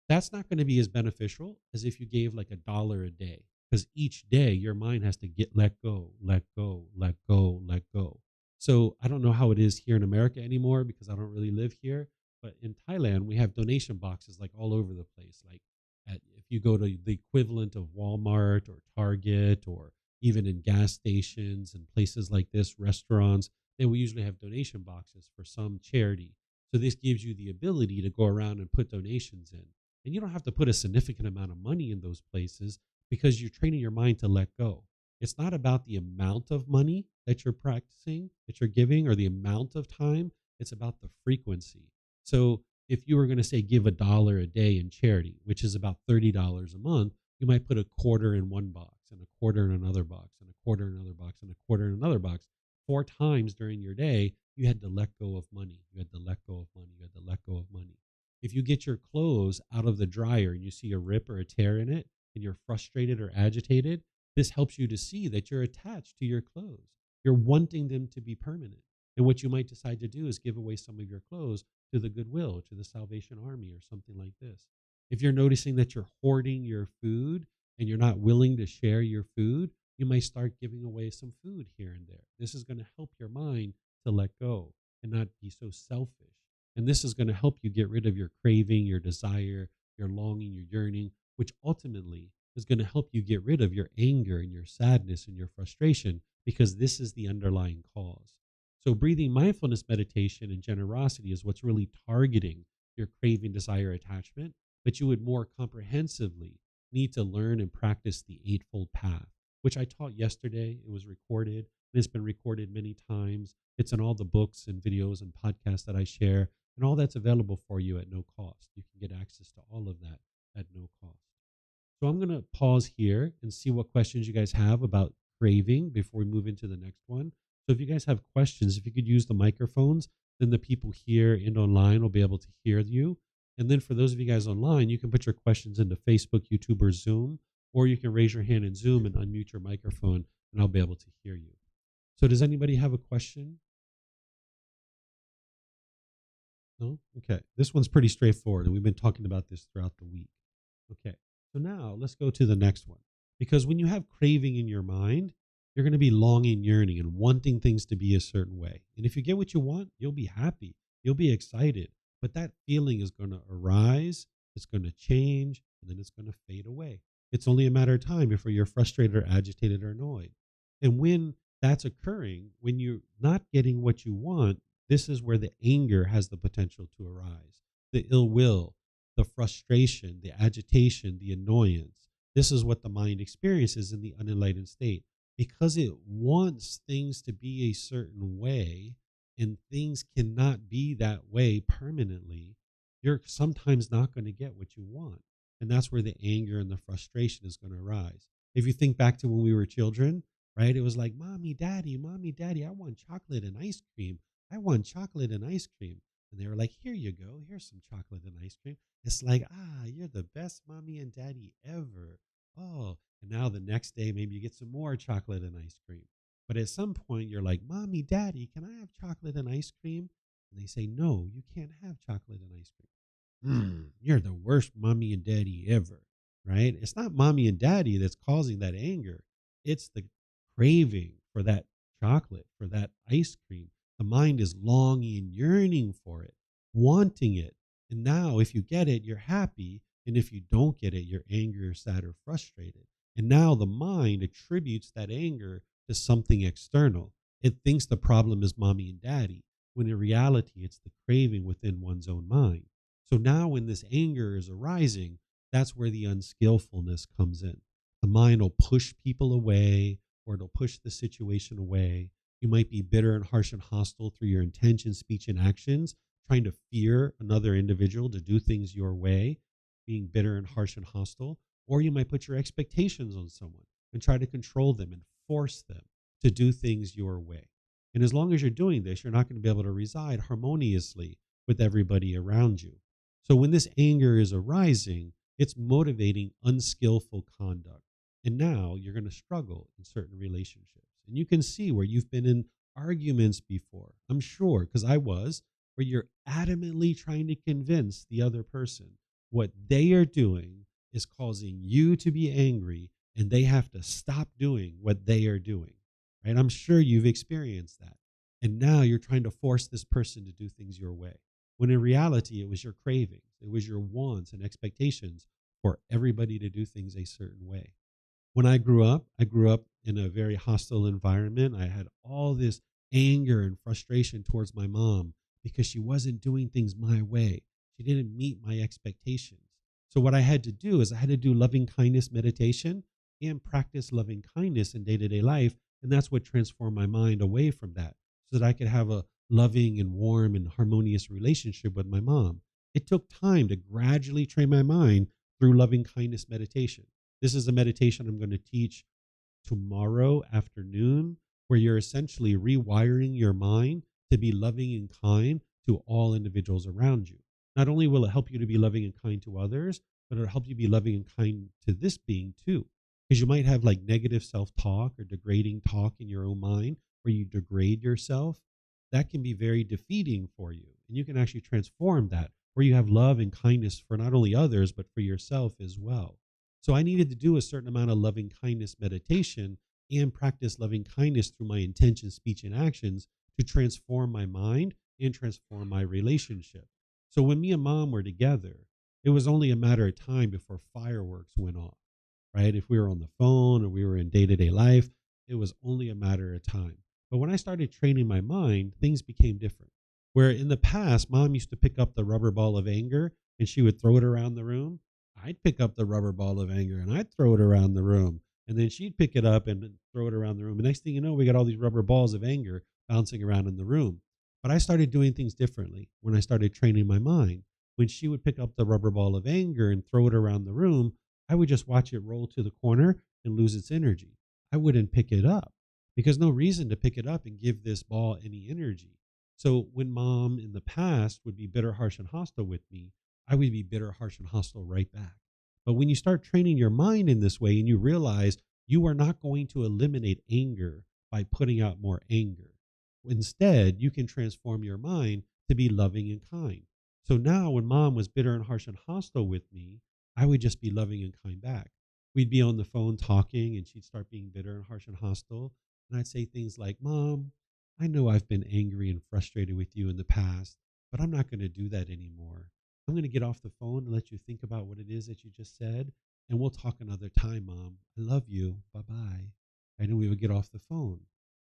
That's not going to be as beneficial as if you gave like $1 a day, because each day your mind has to get let go, let go, let go, let go. So I don't know how it is here in America anymore because I don't really live here. But in Thailand, we have donation boxes like all over the place. Like if you go to the equivalent of Walmart or Target, or even in gas stations and places like this, restaurants, they will usually have donation boxes for some charity. So this gives you the ability to go around and put donations in. And you don't have to put a significant amount of money in those places, because you're training your mind to let go. It's not about the amount of money that you're practicing, that you're giving, or the amount of time. It's about the frequency. So if you were going to say give $1 a day in charity, which is about $30 a month, you might put a quarter in one box and a quarter in another box and a quarter in another box and a quarter in another box. 4 times during your day, you had to let go of money. You had to let go of money. You had to let go of money. If you get your clothes out of the dryer and you see a rip or a tear in it and you're frustrated or agitated, this helps you to see that you're attached to your clothes. You're wanting them to be permanent. And what you might decide to do is give away some of your clothes to the Goodwill, to the Salvation Army, or something like this. If you're noticing that you're hoarding your food and you're not willing to share your food, you might start giving away some food here and there. This is going to help your mind to let go and not be so selfish. And this is going to help you get rid of your craving, your desire, your longing, your yearning, which ultimately is going to help you get rid of your anger and your sadness and your frustration, because this is the underlying cause. So breathing mindfulness meditation and generosity is what's really targeting your craving, desire, attachment, but you would more comprehensively need to learn and practice the Eightfold Path, which I taught yesterday. It was recorded, and it's been recorded many times. It's in all the books and videos and podcasts that I share. And all that's available for you at no cost. You can get access to all of that at no cost. So I'm going to pause here and see what questions you guys have about craving before we move into the next one. So if you guys have questions, if you could use the microphones, then the people here and online will be able to hear you. And then for those of you guys online, you can put your questions into Facebook, YouTube, or Zoom, or you can raise your hand in Zoom and unmute your microphone, and I'll be able to hear you. So does anybody have a question? No? Okay. This one's pretty straightforward, and we've been talking about this throughout the week. Okay. So now let's go to the next one. Because when you have craving in your mind, you're going to be longing, yearning, and wanting things to be a certain way. And if you get what you want, you'll be happy. You'll be excited. But that feeling is going to arise, it's going to change, and then it's going to fade away. It's only a matter of time before you're frustrated or agitated or annoyed. And when that's occurring, when you're not getting what you want, this is where the anger has the potential to arise, the ill will, the frustration, the agitation, the annoyance. This is what the mind experiences in the unenlightened state because it wants things to be a certain way and things cannot be that way permanently. You're sometimes not going to get what you want. And that's where the anger and the frustration is going to arise. If you think back to when we were children, right? It was like, mommy, daddy, I want chocolate and ice cream. I want chocolate and ice cream. And they were like, here you go. Here's some chocolate and ice cream. It's like, you're the best mommy and daddy ever. Oh, and now the next day, maybe you get some more chocolate and ice cream. But at some point, you're like, mommy, daddy, can I have chocolate and ice cream? And they say, no, you can't have chocolate and ice cream. You're the worst mommy and daddy ever, right? It's not mommy and daddy that's causing that anger. It's the craving for that chocolate, for that ice cream. The mind is longing, yearning for it, wanting it. And now if you get it, you're happy. And if you don't get it, you're angry or sad or frustrated. And now the mind attributes that anger to something external. It thinks the problem is mommy and daddy, when in reality, it's the craving within one's own mind. So now when this anger is arising, that's where the unskillfulness comes in. The mind will push people away, or it'll push the situation away. You might be bitter and harsh and hostile through your intention, speech, and actions, trying to fear another individual to do things your way, being bitter and harsh and hostile. Or you might put your expectations on someone and try to control them and force them to do things your way. And as long as you're doing this, you're not going to be able to reside harmoniously with everybody around you. So when this anger is arising, it's motivating unskillful conduct. And now you're going to struggle in certain relationships. And you can see where you've been in arguments before, I'm sure, because I was, where you're adamantly trying to convince the other person what they are doing is causing you to be angry and they have to stop doing what they are doing, right? I'm sure you've experienced that. And now you're trying to force this person to do things your way, when in reality, it was your cravings, it was your wants and expectations for everybody to do things a certain way. When I grew up in a very hostile environment. I had all this anger and frustration towards my mom because she wasn't doing things my way. She didn't meet my expectations. So what I had to do is I had to do loving kindness meditation and practice loving kindness in day-to-day life. And that's what transformed my mind away from that so that I could have a loving and warm and harmonious relationship with my mom. It took time to gradually train my mind through loving kindness meditation. This is a meditation I'm going to teach tomorrow afternoon, where you're essentially rewiring your mind to be loving and kind to all individuals around you. Not only will it help you to be loving and kind to others, but it'll help you be loving and kind to this being too. Because you might have like negative self-talk or degrading talk in your own mind where you degrade yourself. That can be very defeating for you. And you can actually transform that where you have love and kindness for not only others, but for yourself as well. So I needed to do a certain amount of loving kindness meditation and practice loving kindness through my intention, speech, and actions to transform my mind and transform my relationship. So when me and mom were together, it was only a matter of time before fireworks went off, right? If we were on the phone or we were in day-to-day life, it was only a matter of time. But when I started training my mind, things became different. Where in the past, mom used to pick up the rubber ball of anger and she would throw it around the room. I'd pick up the rubber ball of anger and I'd throw it around the room. And then she'd pick it up and throw it around the room. And next thing you know, we got all these rubber balls of anger bouncing around in the room. But I started doing things differently when I started training my mind. When she would pick up the rubber ball of anger and throw it around the room, I would just watch it roll to the corner and lose its energy. I wouldn't pick it up because no reason to pick it up and give this ball any energy. So when mom in the past would be bitter, harsh, and hostile with me, I would be bitter, harsh, and hostile right back. But when you start training your mind in this way and you realize you are not going to eliminate anger by putting out more anger, instead, you can transform your mind to be loving and kind. So now, when mom was bitter and harsh and hostile with me, I would just be loving and kind back. We'd be on the phone talking, and she'd start being bitter and harsh and hostile. And I'd say things like, Mom, I know I've been angry and frustrated with you in the past, but I'm not going to do that anymore. I'm going to get off the phone and let you think about what it is that you just said, and we'll talk another time, Mom. I love you. Bye bye. And we would get off the phone,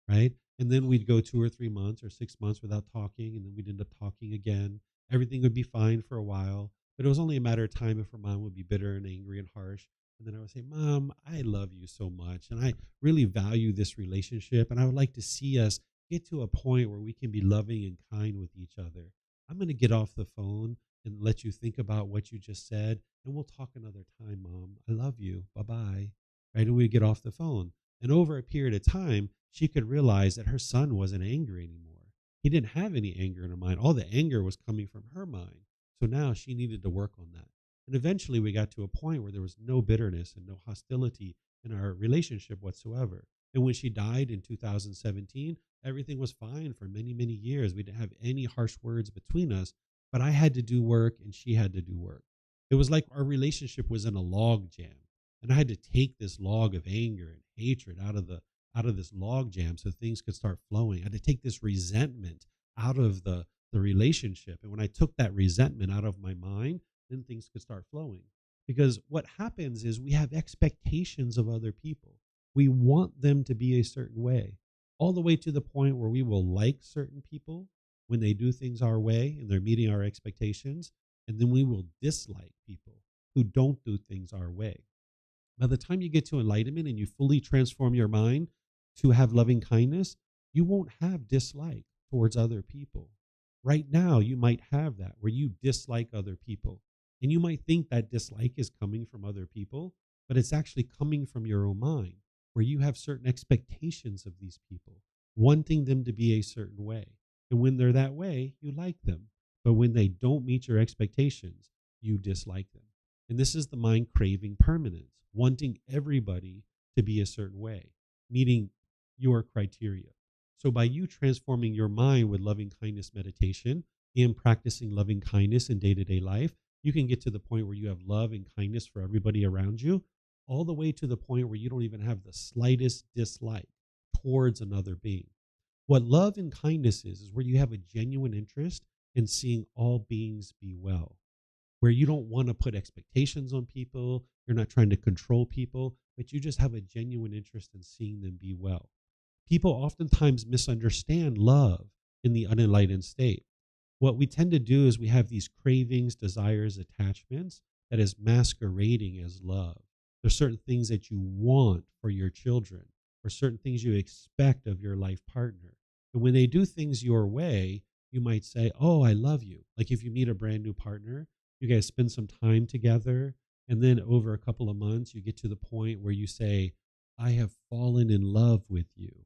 right? And then we'd go 2 or 3 months or 6 months without talking, and then we'd end up talking again. Everything would be fine for a while, but it was only a matter of time if her mom would be bitter and angry and harsh. And then I would say, Mom, I love you so much, and I really value this relationship, and I would like to see us get to a point where we can be loving and kind with each other. I'm going to get off the phone and let you think about what you just said, and we'll talk another time, Mom. I love you. Bye-bye. Right? And we'd get off the phone. And over a period of time, she could realize that her son wasn't angry anymore. He didn't have any anger in her mind. All the anger was coming from her mind. So now she needed to work on that. And eventually we got to a point where there was no bitterness and no hostility in our relationship whatsoever. And when she died in 2017, everything was fine for many, many years. We didn't have any harsh words between us, but I had to do work and she had to do work. It was like our relationship was in a log jam. And I had to take this log of anger and hatred out of this log jam so things could start flowing. I had to take this resentment out of the relationship. And when I took that resentment out of my mind, then things could start flowing. Because what happens is we have expectations of other people. We want them to be a certain way, all the way to the point where we will like certain people when they do things our way and they're meeting our expectations. And then we will dislike people who don't do things our way. By the time you get to enlightenment and you fully transform your mind to have loving kindness, you won't have dislike towards other people. Right now, you might have that where you dislike other people. And you might think that dislike is coming from other people, but it's actually coming from your own mind, where you have certain expectations of these people, wanting them to be a certain way. And when they're that way, you like them. But when they don't meet your expectations, you dislike them. And this is the mind craving permanence, wanting everybody to be a certain way, meeting your criteria. So by you transforming your mind with loving kindness meditation and practicing loving kindness in day-to-day life, you can get to the point where you have love and kindness for everybody around you, all the way to the point where you don't even have the slightest dislike towards another being. What love and kindness is where you have a genuine interest in seeing all beings be well, where you don't want to put expectations on people, you're not trying to control people, but you just have a genuine interest in seeing them be well. People oftentimes misunderstand love in the unenlightened state. What we tend to do is we have these cravings, desires, attachments that is masquerading as love. There's certain things that you want for your children or certain things you expect of your life partner. And when they do things your way, you might say, oh, I love you. Like if you meet a brand new partner, you guys spend some time together, and then over a couple of months, you get to the point where you say, I have fallen in love with you,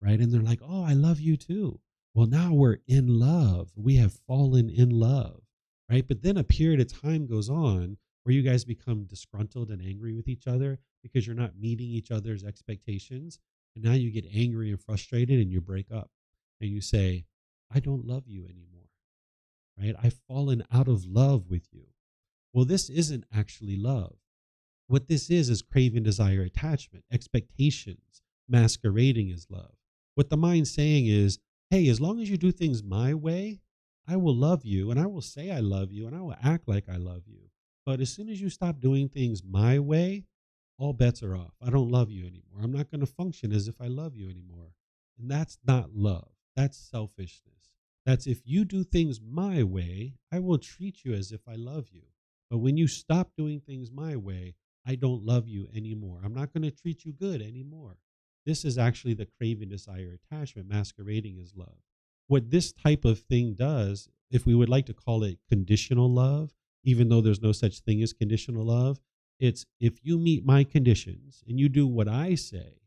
right? And they're like, oh, I love you too. Well, now we're in love. We have fallen in love, right? But then a period of time goes on where you guys become disgruntled and angry with each other because you're not meeting each other's expectations. And now you get angry and frustrated and you break up and you say, I don't love you anymore, right? I've fallen out of love with you. Well, this isn't actually love. What this is craving, desire, attachment, expectations, masquerading as love. What the mind's saying is, hey, as long as you do things my way, I will love you and I will say I love you and I will act like I love you. But as soon as you stop doing things my way, all bets are off. I don't love you anymore. I'm not going to function as if I love you anymore. And that's not love. That's selfishness. That's if you do things my way, I will treat you as if I love you. But when you stop doing things my way, I don't love you anymore. I'm not going to treat you good anymore. This is actually the craving, desire, attachment masquerading as love. what this type of thing does, if we would like to call it conditional love, even though there's no such thing as conditional love, it's if you meet my conditions and you do what I say,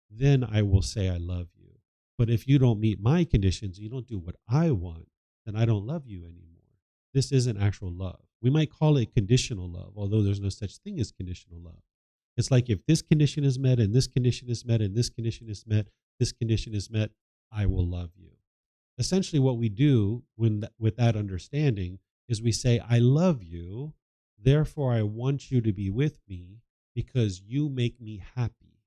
then I will say I love you. But if you don't meet my conditions, you don't do what I want, then I don't love you anymore. This isn't actual love. We might call it conditional love, although there's no such thing as conditional love. It's like if this condition is met and this condition is met and this condition is met, this condition is met, I will love you. Essentially, what we do with that understanding is we say, I love you, therefore I want you to be with me because you make me happy,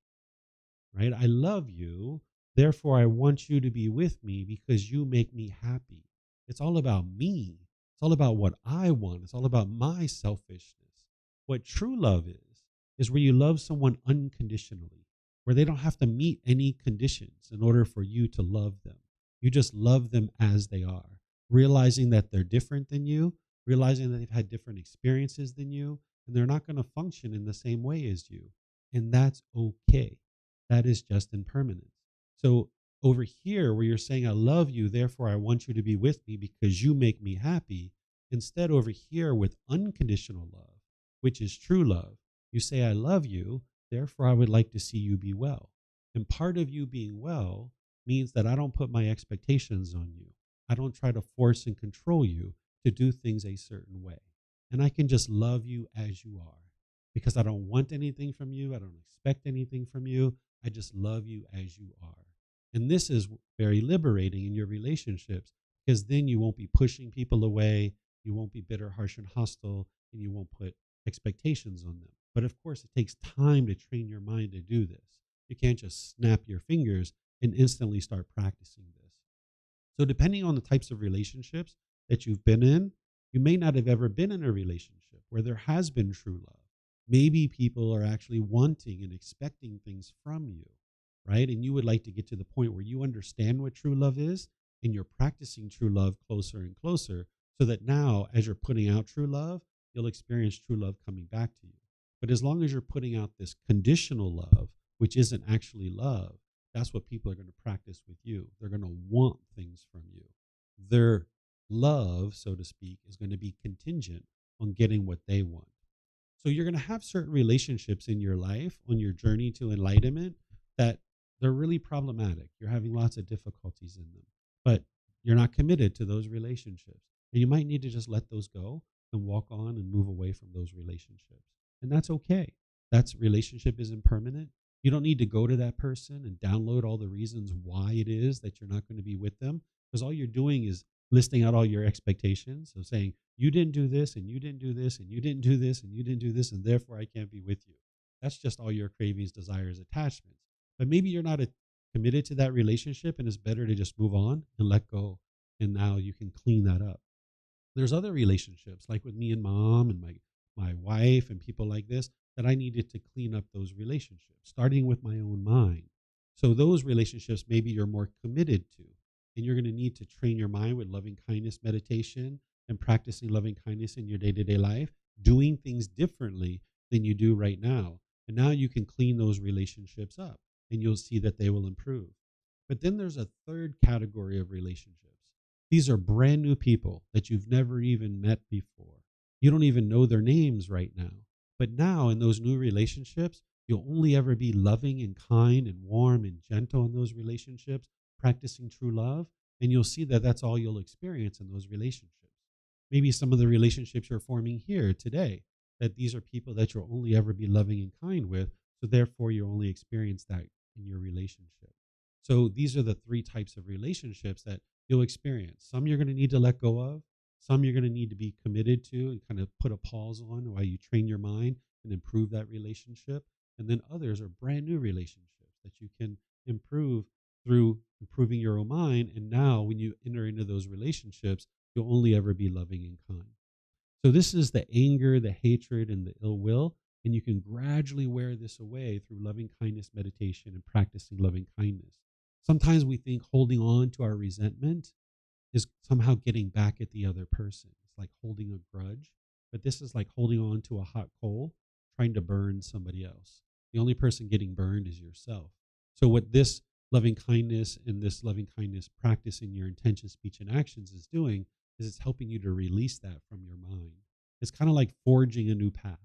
right? I love you, therefore I want you to be with me because you make me happy. It's all about me. It's all about what I want. It's all about my selfishness. What true love is where you love someone unconditionally, where they don't have to meet any conditions in order for you to love them. You just love them as they are, realizing that they're different than you, realizing that they've had different experiences than you, and they're not going to function in the same way as you. And that's okay. That is just impermanence. So over here, where you're saying, I love you, therefore I want you to be with me because you make me happy, instead over here with unconditional love, which is true love, you say, I love you, therefore I would like to see you be well. And part of you being well means that I don't put my expectations on you. I don't try to force and control you to do things a certain way. And I can just love you as you are because I don't want anything from you. I don't expect anything from you. I just love you as you are. And this is very liberating in your relationships because then you won't be pushing people away. You won't be bitter, harsh, and hostile, and you won't put expectations on them. But of course, it takes time to train your mind to do this. You can't just snap your fingers and instantly start practicing this. So depending on the types of relationships that you've been in, you may not have ever been in a relationship where there has been true love. Maybe people are actually wanting and expecting things from you, right? And you would like to get to the point where you understand what true love is and you're practicing true love closer and closer so that now as you're putting out true love, you'll experience true love coming back to you. But as long as you're putting out this conditional love, which isn't actually love, that's what people are going to practice with you. They're going to want things from you. Their love, so to speak, is going to be contingent on getting what they want. So you're going to have certain relationships in your life on your journey to enlightenment that they're really problematic. You're having lots of difficulties in them, but you're not committed to those relationships. And you might need to just let those go and walk on and move away from those relationships. And that's okay. That relationship is impermanent. You don't need to go to that person and download all the reasons why it is that you're not going to be with them, because all you're doing is listing out all your expectations. So saying, you didn't do this, and you didn't do this, and you didn't do this, and you didn't do this, and therefore I can't be with you. That's just all your cravings, desires, attachments. But maybe you're not committed to that relationship, and it's better to just move on and let go. And now you can clean that up. There's other relationships, like with me and mom and my wife and people like this, that I needed to clean up those relationships, starting with my own mind. So those relationships maybe you're more committed to, and you're going to need to train your mind with loving kindness meditation and practicing loving kindness in your day-to-day life, doing things differently than you do right now. And now you can clean those relationships up and you'll see that they will improve. But then there's a third category of relationships. These are brand new people that you've never even met before. You don't even know their names right now. But now in those new relationships, you'll only ever be loving and kind and warm and gentle in those relationships, practicing true love. And you'll see that that's all you'll experience in those relationships. Maybe some of the relationships you're forming here today, that these are people that you'll only ever be loving and kind with. So therefore, you only experience that in your relationship. So these are the three types of relationships that you'll experience. Some you're going to need to let go of. Some you're going to need to be committed to and kind of put a pause on while you train your mind and improve that relationship. And then others are brand new relationships that you can improve through improving your own mind. And now when you enter into those relationships, you'll only ever be loving and kind. So this is the anger, the hatred, and the ill will. And you can gradually wear this away through loving kindness meditation and practicing loving kindness. Sometimes we think holding on to our resentment is somehow getting back at the other person. It's like holding a grudge, but this is like holding on to a hot coal, trying to burn somebody else. The only person getting burned is yourself. So what this loving kindness and this loving kindness practice in your intention, speech, and actions is doing is it's helping you to release that from your mind. It's kind of like forging a new path.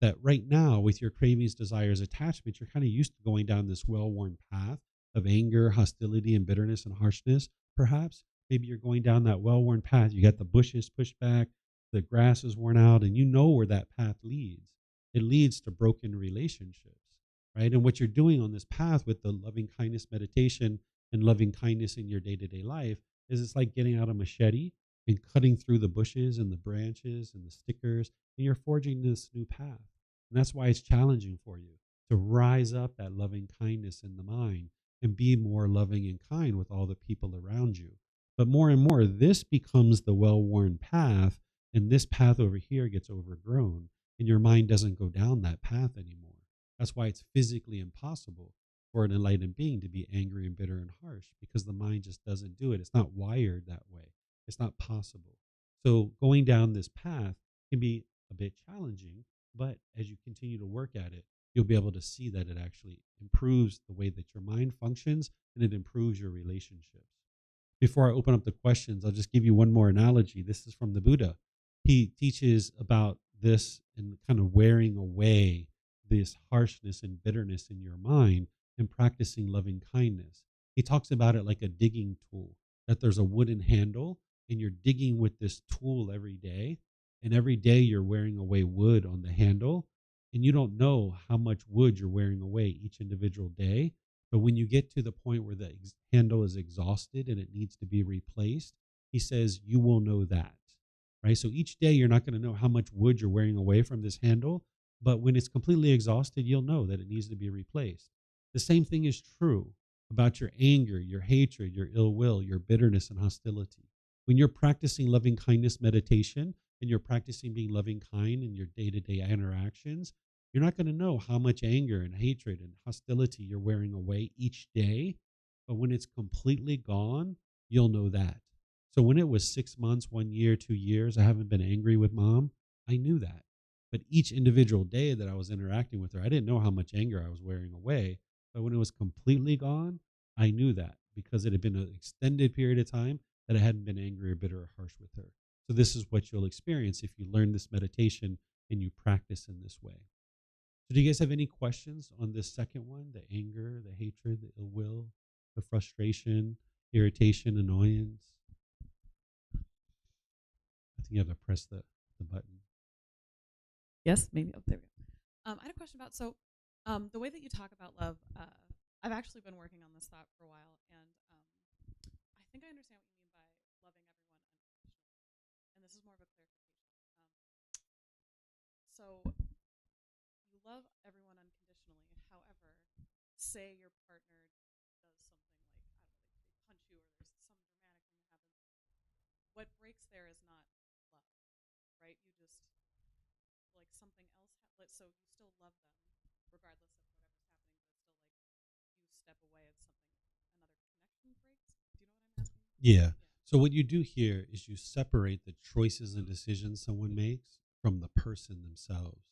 That right now, with your cravings, desires, attachments, you're kind of used to going down this well worn path of anger, hostility, and bitterness and harshness. Perhaps maybe you're going down that well worn path. You got the bushes pushed back, the grass is worn out, and you know where that path leads. It leads to broken relationships, right? And what you're doing on this path with the loving kindness meditation and loving kindness in your day to day life is it's like getting out a machete and cutting through the bushes and the branches and the stickers, and you're forging this new path. And that's why it's challenging for you to rise up that loving kindness in the mind and be more loving and kind with all the people around you. But more and more, this becomes the well worn path, and this path over here gets overgrown, and your mind doesn't go down that path anymore. That's why it's physically impossible for an enlightened being to be angry and bitter and harsh, because the mind just doesn't do it. It's not wired that way. It's not possible. So going down this path can be a bit challenging, but as you continue to work at it, you'll be able to see that it actually improves the way that your mind functions, and it improves your relationships. Before I open up the questions, I'll just give you one more analogy. This is from the Buddha. He teaches about this and kind of wearing away this harshness and bitterness in your mind and practicing loving kindness. He talks about it like a digging tool, that there's a wooden handle and you're digging with this tool every day. And every day you're wearing away wood on the handle, and you don't know how much wood you're wearing away each individual day. But when you get to the point where the handle is exhausted and it needs to be replaced, he says you will know that, right? So each day you're not going to know how much wood you're wearing away from this handle, but when it's completely exhausted, you'll know that it needs to be replaced. The same thing is true about your anger, your hatred, your ill will, your bitterness and hostility. When you're practicing loving kindness meditation and you're practicing being loving kind in your day-to-day interactions, you're not going to know how much anger and hatred and hostility you're wearing away each day. But when it's completely gone, you'll know that. So when it was 6 months, 1 year, 2 years, I haven't been angry with mom, I knew that. But each individual day that I was interacting with her, I didn't know how much anger I was wearing away. But when it was completely gone, I knew that because it had been an extended period of time that I hadn't been angry or bitter or harsh with her. So this is what you'll experience if you learn this meditation and you practice in this way. So do you guys have any questions on this second one? The anger, the hatred, the ill will, the frustration, irritation, annoyance? I think you have to press the button. Yes, maybe. Oh, there we go. I had a question about, the way that you talk about love, I've actually been working on this thought for a while, and I think I understand what you mean by loving everyone unconditionally. And this is more of a clarification. So you love everyone unconditionally. However, say your partner does something like, I don't know, they punch you or there's some dramatic thing that happens. What breaks there is not love, right? You just, like something else, so you still love them regardless of whatever's happening, but it's still like you step away if something, another connection breaks. Do you know what I'm asking? Yeah. So what you do here is you separate the choices and decisions someone makes from the person themselves,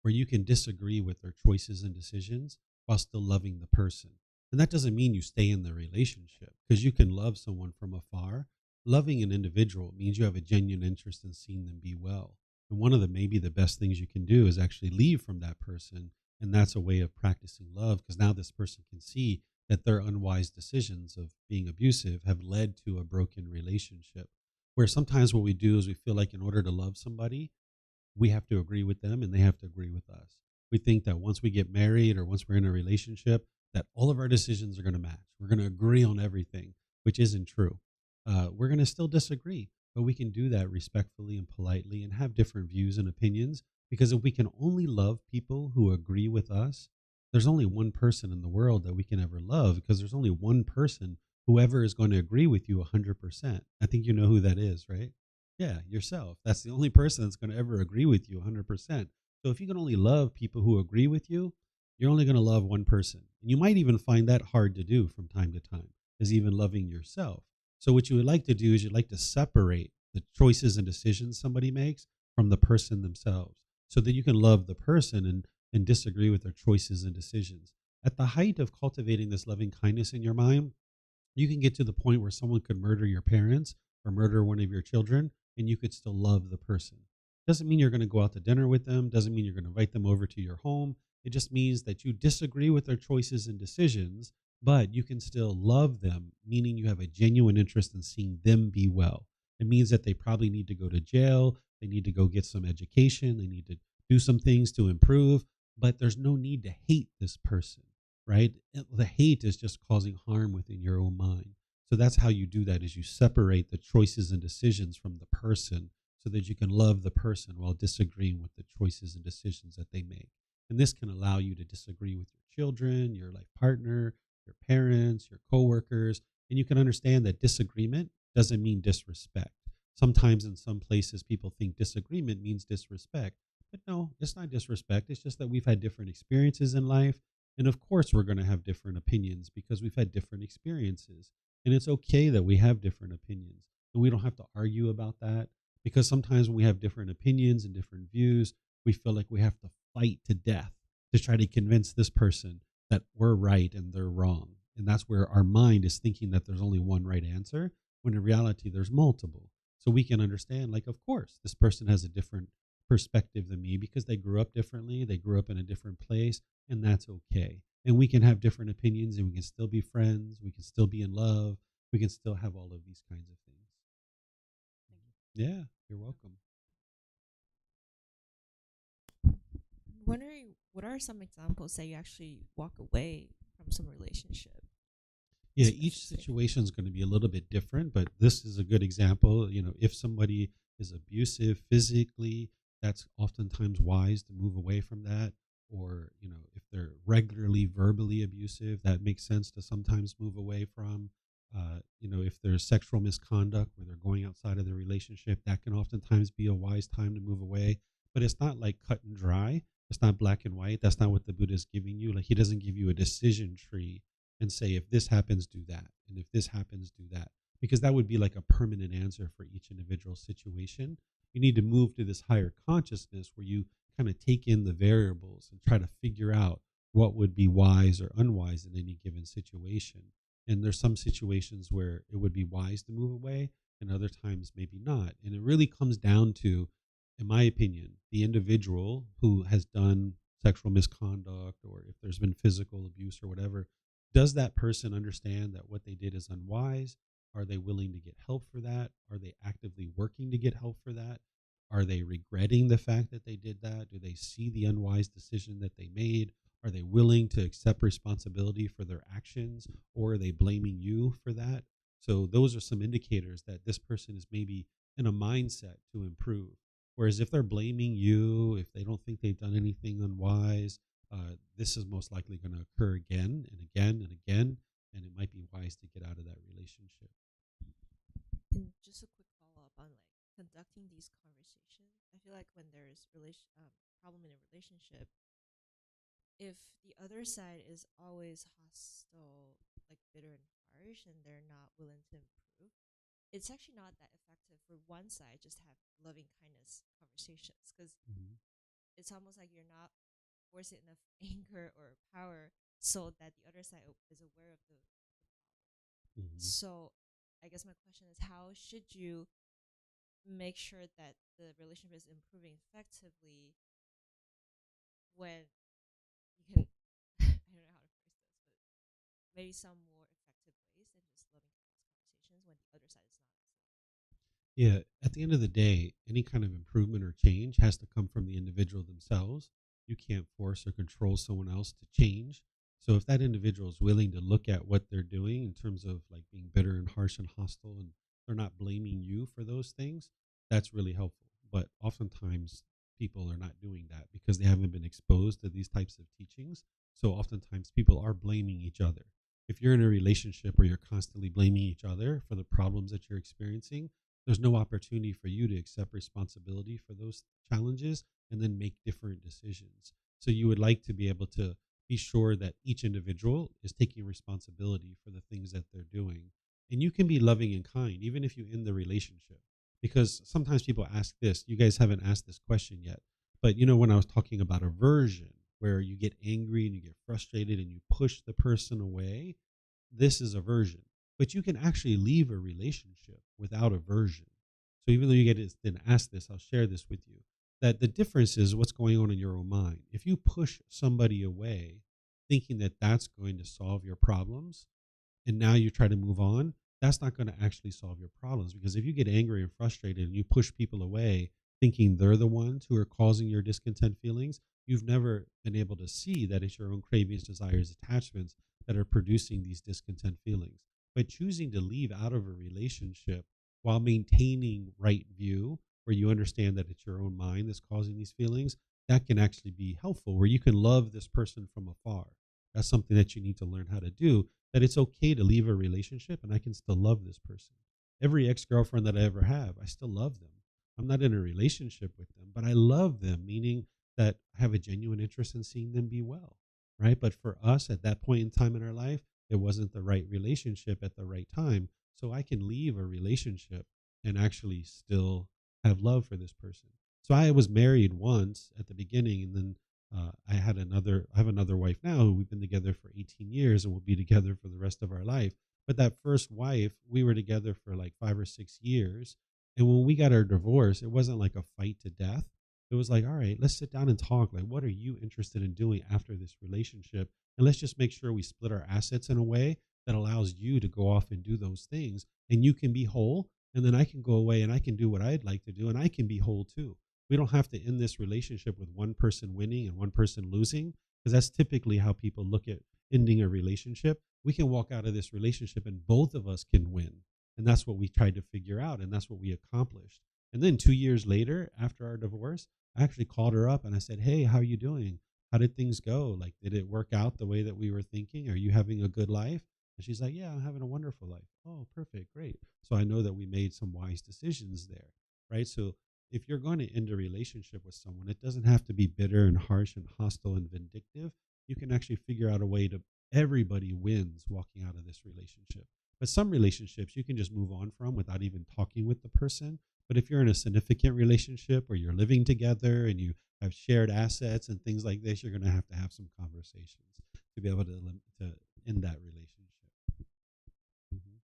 where you can disagree with their choices and decisions while still loving the person. And that doesn't mean you stay in the relationship, because you can love someone from afar. Loving an individual means you have a genuine interest in seeing them be well. And one of the maybe the best things you can do is actually leave from that person. And that's a way of practicing love, because now this person can see that their unwise decisions of being abusive have led to a broken relationship. Where sometimes what we do is we feel like in order to love somebody, we have to agree with them and they have to agree with us. We think that once we get married or once we're in a relationship, that all of our decisions are going to match. We're going to agree on everything, which isn't true. We're going to still disagree, but we can do that respectfully and politely and have different views and opinions, because if we can only love people who agree with us, there's only one person in the world that we can ever love, because there's only one person whoever is going to agree with you 100%. I think you know who that is, right? Yeah, yourself. That's the only person that's going to ever agree with you 100%. So if you can only love people who agree with you, you're only going to love one person. And you might even find that hard to do from time to time, is even loving yourself. So what you would like to do is you'd like to separate the choices and decisions somebody makes from the person themselves, so that you can love the person and disagree with their choices and decisions. At the height of cultivating this loving kindness in your mind, you can get to the point where someone could murder your parents or murder one of your children, and you could still love the person. Doesn't mean you're going to go out to dinner with them, doesn't mean you're going to invite them over to your home. It just means that you disagree with their choices and decisions, but you can still love them, meaning you have a genuine interest in seeing them be well. It means that they probably need to go to jail, they need to go get some education, they need to do some things to improve, but there's no need to hate this person, right? The hate is just causing harm within your own mind. So that's how you do that, is you separate the choices and decisions from the person so that you can love the person while disagreeing with the choices and decisions that they make. And this can allow you to disagree with your children, your life partner, your parents, your coworkers, and you can understand that disagreement doesn't mean disrespect. Sometimes in some places people think disagreement means disrespect, but no, it's not disrespect. It's just that we've had different experiences in life, and of course, we're going to have different opinions because we've had different experiences. And it's okay that we have different opinions. And we don't have to argue about that, because sometimes when we have different opinions and different views, we feel like we have to fight to death to try to convince this person that we're right and they're wrong. And that's where our mind is thinking that there's only one right answer, when in reality, there's multiple. So we can understand, like, of course, this person has a different perspective than me because they grew up differently, they grew up in a different place, and that's okay. And we can have different opinions and we can still be friends, we can still be in love, we can still have all of these kinds of things. Thank you. Yeah, you're welcome. I'm wondering, what are some examples that you actually walk away from some relationship? Yeah, I each should say. situation is going to be a little bit different, but this is a good example. If somebody is abusive physically, that's oftentimes wise to move away from that. Or, if they're regularly verbally abusive, that makes sense to sometimes move away from. If there's sexual misconduct where they're going outside of the relationship, that can oftentimes be a wise time to move away. But it's not like cut and dry. It's not black and white. That's not what the Buddha is giving you. Like, he doesn't give you a decision tree and say, if this happens, do that. And if this happens, do that. Because that would be like a permanent answer for each individual situation. You need to move to this higher consciousness where you kind of take in the variables and try to figure out what would be wise or unwise in any given situation. And there's some situations where it would be wise to move away, and other times maybe not. And it really comes down to, in my opinion, the individual who has done sexual misconduct, or if there's been physical abuse or whatever. Does that person understand that what they did is unwise? Are they willing to get help for that? Are they actively working to get help for that? Are they regretting the fact that they did that? Do they see the unwise decision that they made? Are they willing to accept responsibility for their actions, or are they blaming you for that? So those are some indicators that this person is maybe in a mindset to improve. Whereas if they're blaming you, if they don't think they've done anything unwise, this is most likely going to occur again and again and again, and it might be wise to get out of that relationship. And just a quick follow up on like conducting these conversations. I feel like when there's problem in a relationship, if the other side is always hostile, like bitter and harsh, and they're not willing to improve, it's actually not that effective for one side. Just have loving kindness conversations, because Mm-hmm. it's almost like you're not forcing enough anger or power so that the other side is aware of the Mm-hmm. so I guess my question is, how should you make sure that the relationship is improving effectively when you can I don't know how to phrase this, but maybe some more effective ways than just loving kindness conversations when the other side is not Yeah, at the end of the day, any kind of improvement or change has to come from the individual themselves. You can't force or control someone else to change. So if that individual is willing to look at what they're doing in terms of like being bitter and harsh and hostile, and they're not blaming you for those things, that's really helpful. But oftentimes people are not doing that because they haven't been exposed to these types of teachings. So oftentimes people are blaming each other. If you're in a relationship where you're constantly blaming each other for the problems that you're experiencing, there's no opportunity for you to accept responsibility for those challenges and then make different decisions. So you would like to be able to be sure that each individual is taking responsibility for the things that they're doing. And you can be loving and kind even if you end the relationship. Because sometimes people ask this, you guys haven't asked this question yet. But when I was talking about aversion, where you get angry and you get frustrated and you push the person away, this is aversion. But you can actually leave a relationship without aversion. So even though you didn't ask this, I'll share this with you. That the difference is what's going on in your own mind. If you push somebody away thinking that that's going to solve your problems, and now you try to move on, that's not going to actually solve your problems. Because if you get angry and frustrated and you push people away thinking they're the ones who are causing your discontent feelings, you've never been able to see that it's your own cravings, desires, attachments that are producing these discontent feelings. But choosing to leave out of a relationship while maintaining right view, where you understand that it's your own mind that's causing these feelings, that can actually be helpful, where you can love this person from afar. That's something that you need to learn how to do, that it's okay to leave a relationship and I can still love this person. Every ex-girlfriend that I ever have, I still love them. I'm not in a relationship with them, but I love them, meaning that I have a genuine interest in seeing them be well, right? But for us at that point in time in our life, it wasn't the right relationship at the right time. So I can leave a relationship and actually still have love for this person. So I was married once at the beginning, and then I have another wife now who we've been together for 18 years and we'll be together for the rest of our life. But that first wife, we were together for like 5 or 6 years. And when we got our divorce, it wasn't like a fight to death. It was like, all right, let's sit down and talk. Like, what are you interested in doing after this relationship? And let's just make sure we split our assets in a way that allows you to go off and do those things. And you can be whole. And then I can go away and I can do what I'd like to do. And I can be whole too. We don't have to end this relationship with one person winning and one person losing, because that's typically how people look at ending a relationship. We can walk out of this relationship and both of us can win. And that's what we tried to figure out. And that's what we accomplished. And then 2 years later, after our divorce, I actually called her up and I said, hey, how are you doing? How did things go? Like, did it work out the way that we were thinking? Are you having a good life? And she's like, yeah, I'm having a wonderful life. Oh, perfect. Great. So I know that we made some wise decisions there, right? So if you're going to end a relationship with someone, it doesn't have to be bitter and harsh and hostile and vindictive. You can actually figure out a way to, everybody wins walking out of this relationship. But some relationships you can just move on from without even talking with the person. But if you're in a significant relationship where you're living together and you have shared assets and things like this, you're going to have some conversations to be able to end that relationship. Mhm.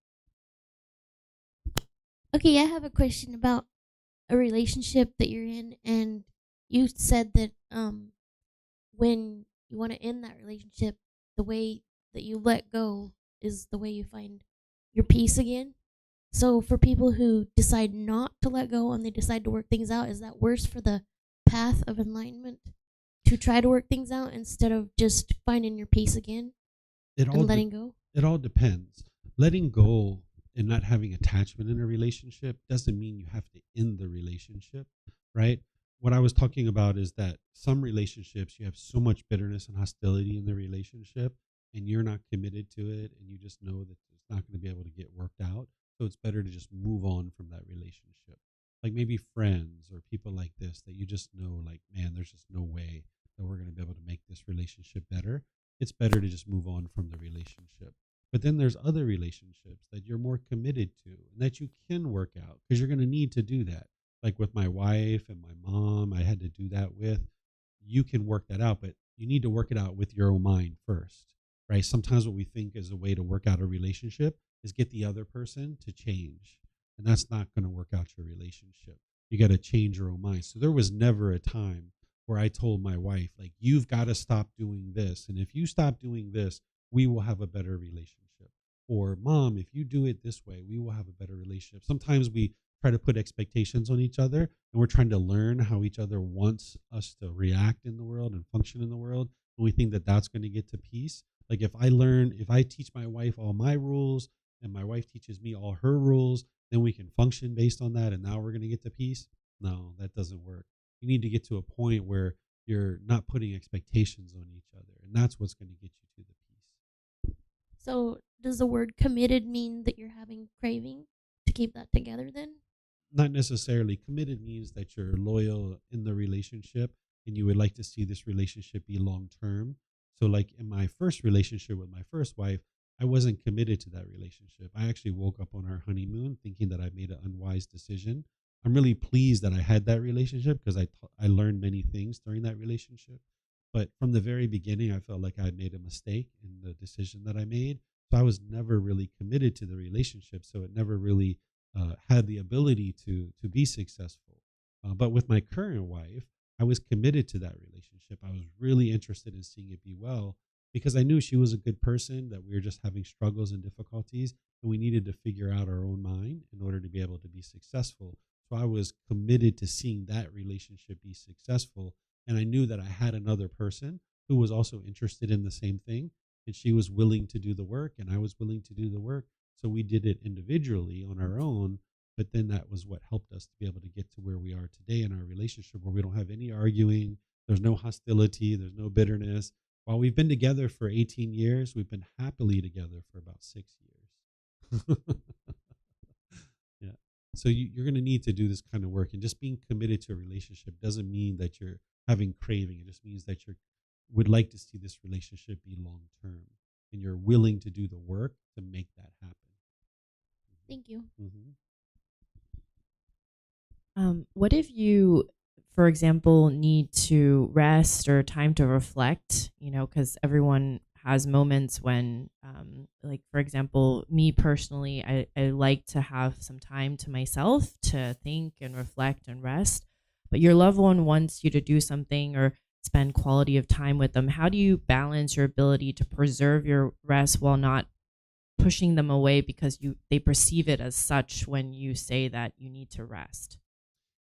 Okay, I have a question about a relationship that you're in, and you said that when you want to end that relationship, the way that you let go is the way you find your peace again. So for people who decide not to let go and they decide to work things out, is that worse for the path of enlightenment to try to work things out instead of just finding your peace again It all and letting go? it all depends. Letting go and not having attachment in a relationship doesn't mean you have to end the relationship, right? What I was talking about is that some relationships you have so much bitterness and hostility in the relationship and you're not committed to it and you just know that it's not going to be able to get worked out. So it's better to just move on from that relationship. Like maybe friends or people like this that you just know, like, man, there's just no way that we're going to be able to make this relationship better. It's better to just move on from the relationship. But then there's other relationships that you're more committed to and that you can work out because you're going to need to do that. Like with my wife and my mom, I had to do that with. You can work that out, but you need to work it out with your own mind first, right? Sometimes what we think is a way to work out a relationship is get the other person to change. And that's not going to work out your relationship. You got to change your own mind. So there was never a time where I told my wife, like, you've got to stop doing this. And if you stop doing this, we will have a better relationship. Or, mom, if you do it this way, we will have a better relationship. Sometimes we try to put expectations on each other and we're trying to learn how each other wants us to react in the world and function in the world. And we think that that's going to get to peace. Like if I teach my wife all my rules and my wife teaches me all her rules, then we can function based on that. And now we're going to get to peace. No, that doesn't work. You need to get to a point where you're not putting expectations on each other. And that's what's going to get you to the peace. So does the word committed mean that you're having craving to keep that together then? Not necessarily. Committed means that you're loyal in the relationship and you would like to see this relationship be long term. So like in my first relationship with my first wife, I wasn't committed to that relationship. I actually woke up on our honeymoon thinking that I made an unwise decision. I'm really pleased that I had that relationship because I learned many things during that relationship. But from the very beginning, I felt like I made a mistake in the decision that I made. So I was never really committed to the relationship. So it never really had the ability to be successful. But with my current wife, I was committed to that relationship. I was really interested in seeing it be well because I knew she was a good person, that we were just having struggles and difficulties, and we needed to figure out our own mind in order to be able to be successful. So I was committed to seeing that relationship be successful. And I knew that I had another person who was also interested in the same thing. And she was willing to do the work, and I was willing to do the work. So we did it individually on our own. But then that was what helped us to be able to get to where we are today in our relationship, where we don't have any arguing. There's no hostility. There's no bitterness. While we've been together for 18 years, we've been happily together for about 6 years. Yeah. So you're going to need to do this kind of work. And just being committed to a relationship doesn't mean that you're having craving. It just means that you would like to see this relationship be long term. And you're willing to do the work to make that happen. Thank you. Mm-hmm. What if you, for example, need to rest or time to reflect, because everyone has moments when, like, for example, me personally, I like to have some time to myself to think and reflect and rest, but your loved one wants you to do something or spend quality of time with them. How do you balance your ability to preserve your rest while not pushing them away because they perceive it as such when you say that you need to rest?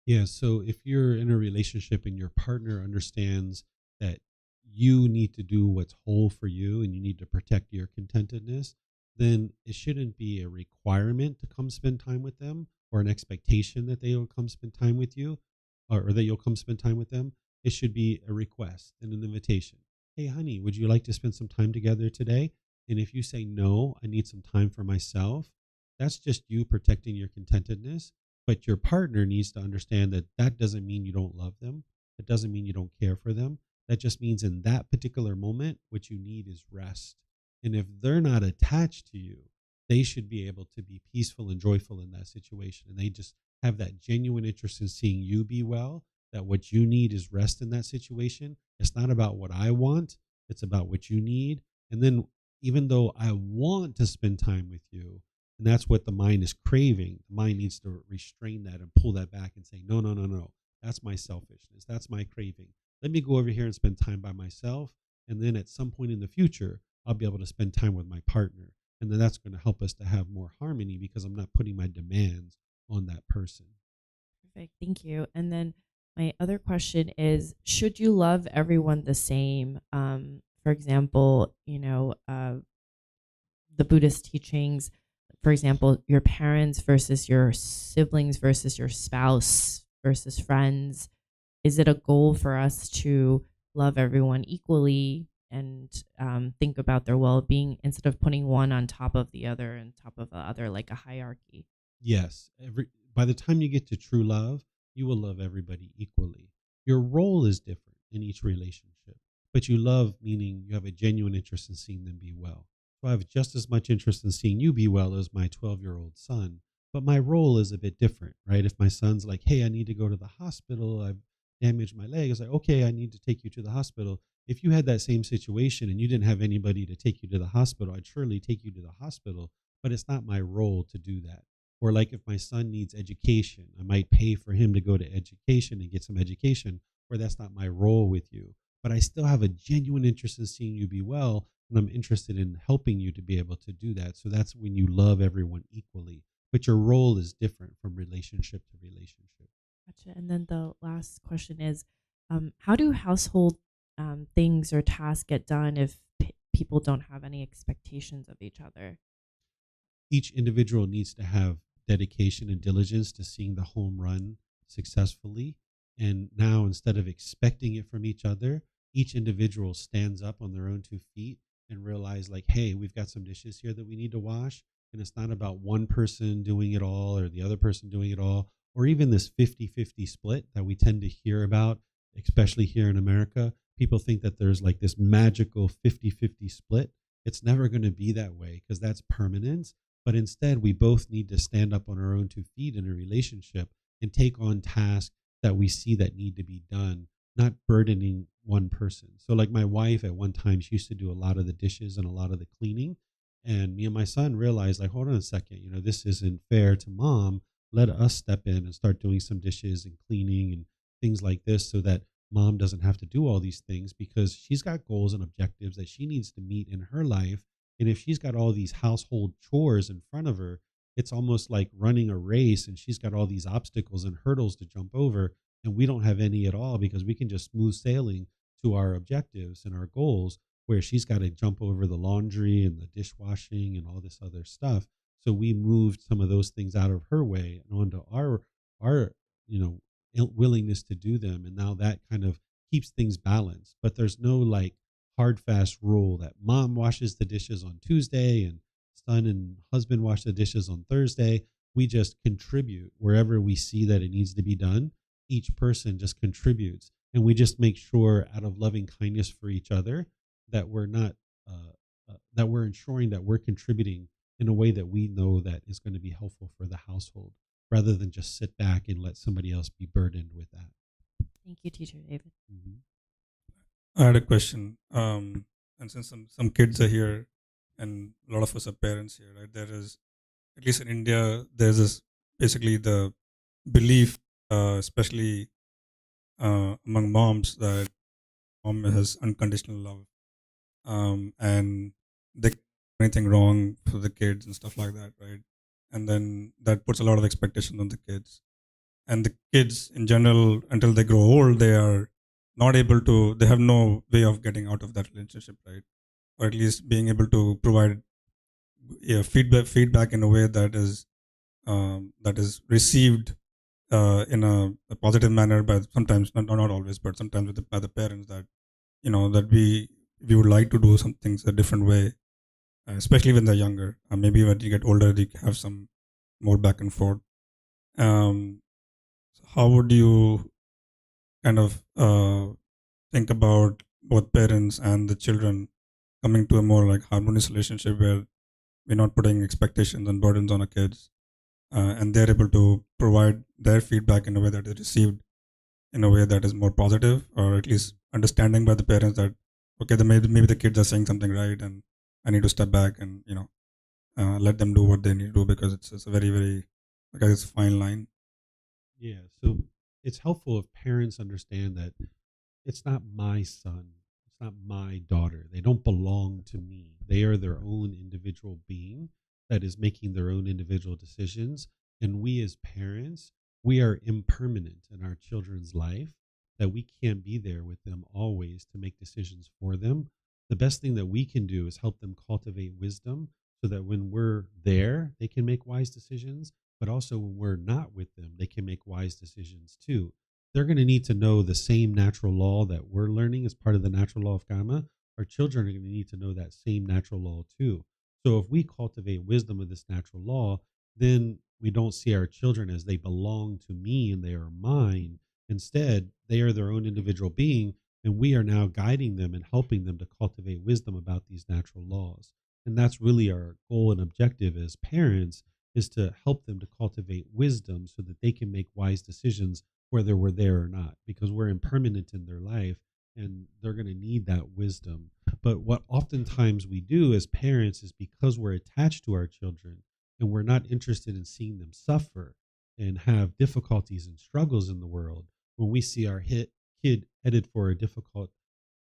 Yeah, so if you're in a relationship and your partner understands that you need to do what's whole for you and you need to protect your contentedness, then it shouldn't be a requirement to come spend time with them or an expectation that they will come spend time with you or that you'll come spend time with them. It should be a request and an invitation. Hey, honey, would you like to spend some time together today? And if you say, no, I need some time for myself, that's just you protecting your contentedness. But your partner needs to understand that that doesn't mean you don't love them. It doesn't mean you don't care for them. That just means in that particular moment, what you need is rest. And if they're not attached to you, they should be able to be peaceful and joyful in that situation. And they just have that genuine interest in seeing you be well, that what you need is rest in that situation. It's not about what I want. It's about what you need. And then even though I want to spend time with you, and that's what the mind is craving, the mind needs to restrain that and pull that back and say, no, no, no, no. That's my selfishness. That's my craving. Let me go over here and spend time by myself. And then at some point in the future, I'll be able to spend time with my partner. And then that's going to help us to have more harmony because I'm not putting my demands on that person. Perfect. Thank you. And then my other question is, should you love everyone the same? For example, the Buddhist teachings, for example, your parents versus your siblings versus your spouse versus friends. Is it a goal for us to love everyone equally and think about their well-being instead of putting one on top of the other and top of the other like a hierarchy? Yes. By the time you get to true love, you will love everybody equally. Your role is different in each relationship, but you love, meaning you have a genuine interest in seeing them be well. So I have just as much interest in seeing you be well as my 12-year-old son, but my role is a bit different, right? If my son's like, hey, I need to go to the hospital, I've damaged my leg, it's like, okay, I need to take you to the hospital. If you had that same situation and you didn't have anybody to take you to the hospital, I'd surely take you to the hospital, but it's not my role to do that. Or like if my son needs education, I might pay for him to go to education and get some education, or that's not my role with you. But I still have a genuine interest in seeing you be well, and I'm interested in helping you to be able to do that. So that's when you love everyone equally. But your role is different from relationship to relationship. Gotcha. And then the last question is, how do household things or tasks get done if people don't have any expectations of each other? Each individual needs to have dedication and diligence to seeing the home run successfully. And now, instead of expecting it from each other, each individual stands up on their own 2 feet and realize like, hey, we've got some dishes here that we need to wash. And it's not about one person doing it all or the other person doing it all, or even this 50-50 split that we tend to hear about, especially here in America. People think that there's like this magical 50-50 split. It's never going to be that way because that's permanence. But instead, we both need to stand up on our own 2 feet in a relationship and take on tasks that we see that need to be done not burdening one person. So like my wife at one time, she used to do a lot of the dishes and a lot of the cleaning. And me and my son realized, like, hold on a second, this isn't fair to mom. Let us step in and start doing some dishes and cleaning and things like this so that mom doesn't have to do all these things, because she's got goals and objectives that she needs to meet in her life. And if she's got all these household chores in front of her, it's almost like running a race and she's got all these obstacles and hurdles to jump over. And we don't have any at all, because we can just smooth sailing to our objectives and our goals, where she's got to jump over the laundry and the dishwashing and all this other stuff. So we moved some of those things out of her way and onto our willingness to do them. And now that kind of keeps things balanced. But there's no like hard fast rule that mom washes the dishes on Tuesday and son and husband wash the dishes on Thursday. We just contribute wherever we see that it needs to be done. Each person just contributes, and we just make sure, out of loving kindness for each other, that we're not that we're ensuring that we're contributing in a way that we know that is going to be helpful for the household, rather than just sit back and let somebody else be burdened with that. Thank you, Teacher David. Mm-hmm. I had a question. And since some kids are here, and a lot of us are parents here, right? There is, at least in India, there's this basically the belief, especially among moms, that mom has unconditional love, and they can't do anything wrong for the kids and stuff like that, right? And then that puts a lot of expectation on the kids. And the kids in general, until they grow old, they are not able to, they have no way of getting out of that relationship, right? Or at least being able to provide feedback in a way that is received in a positive manner by, sometimes not always, but sometimes by the parents, that that we would like to do some things a different way, especially when they're younger. Maybe when you get older, you have some more back and forth. How would you kind of think about both parents and the children coming to a more like harmonious relationship, where we're not putting expectations and burdens on our kids, and they're able to provide their feedback in a way that is received in a way that is more positive, or at least understanding by the parents that, okay, maybe the kids are saying something right, and I need to step back and let them do what they need to do, because it's a very, very, because it's a fine line. Yeah. So it's helpful if parents understand that it's not my son, it's not my daughter. They don't belong to me. They are their own individual being that is making their own individual decisions. And we as parents, we are impermanent in our children's life, that we can't be there with them always to make decisions for them. The best thing that we can do is help them cultivate wisdom, so that when we're there, they can make wise decisions. But also when we're not with them, they can make wise decisions too. They're going to need to know the same natural law that we're learning as part of the natural law of karma. Our children are going to need to know that same natural law too. So if we cultivate wisdom of this natural law, then we don't see our children as they belong to me and they are mine. Instead, they are their own individual being, and we are now guiding them and helping them to cultivate wisdom about these natural laws. And that's really our goal and objective as parents, is to help them to cultivate wisdom so that they can make wise decisions whether we're there or not, because we're impermanent in their life and they're going to need that wisdom. But what oftentimes we do as parents is, because we're attached to our children and we're not interested in seeing them suffer and have difficulties and struggles in the world, when we see our kid headed for a difficult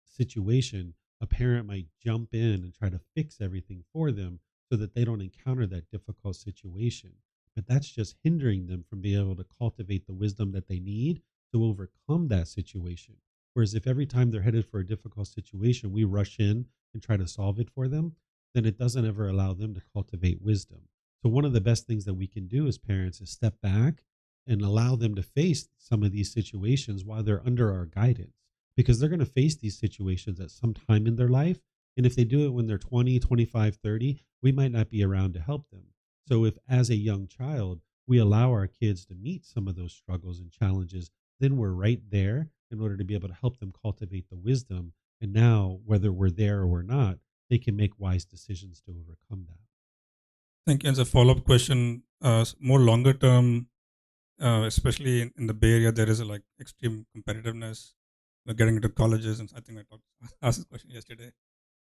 situation, a parent might jump in and try to fix everything for them so that they don't encounter that difficult situation. But that's just hindering them from being able to cultivate the wisdom that they need to overcome that situation. Whereas if every time they're headed for a difficult situation, we rush in and try to solve it for them, then it doesn't ever allow them to cultivate wisdom. So one of the best things that we can do as parents is step back and allow them to face some of these situations while they're under our guidance, because they're going to face these situations at some time in their life. And if they do it when they're 20, 25, 30, we might not be around to help them. So if as a young child, we allow our kids to meet some of those struggles and challenges, then we're right there in order to be able to help them cultivate the wisdom. And now, whether we're there or we're not, they can make wise decisions to overcome that. Thank you. As a follow-up question, more longer term, especially in the Bay Area, there is a like extreme competitiveness getting into colleges, and I think I talked asked this question yesterday.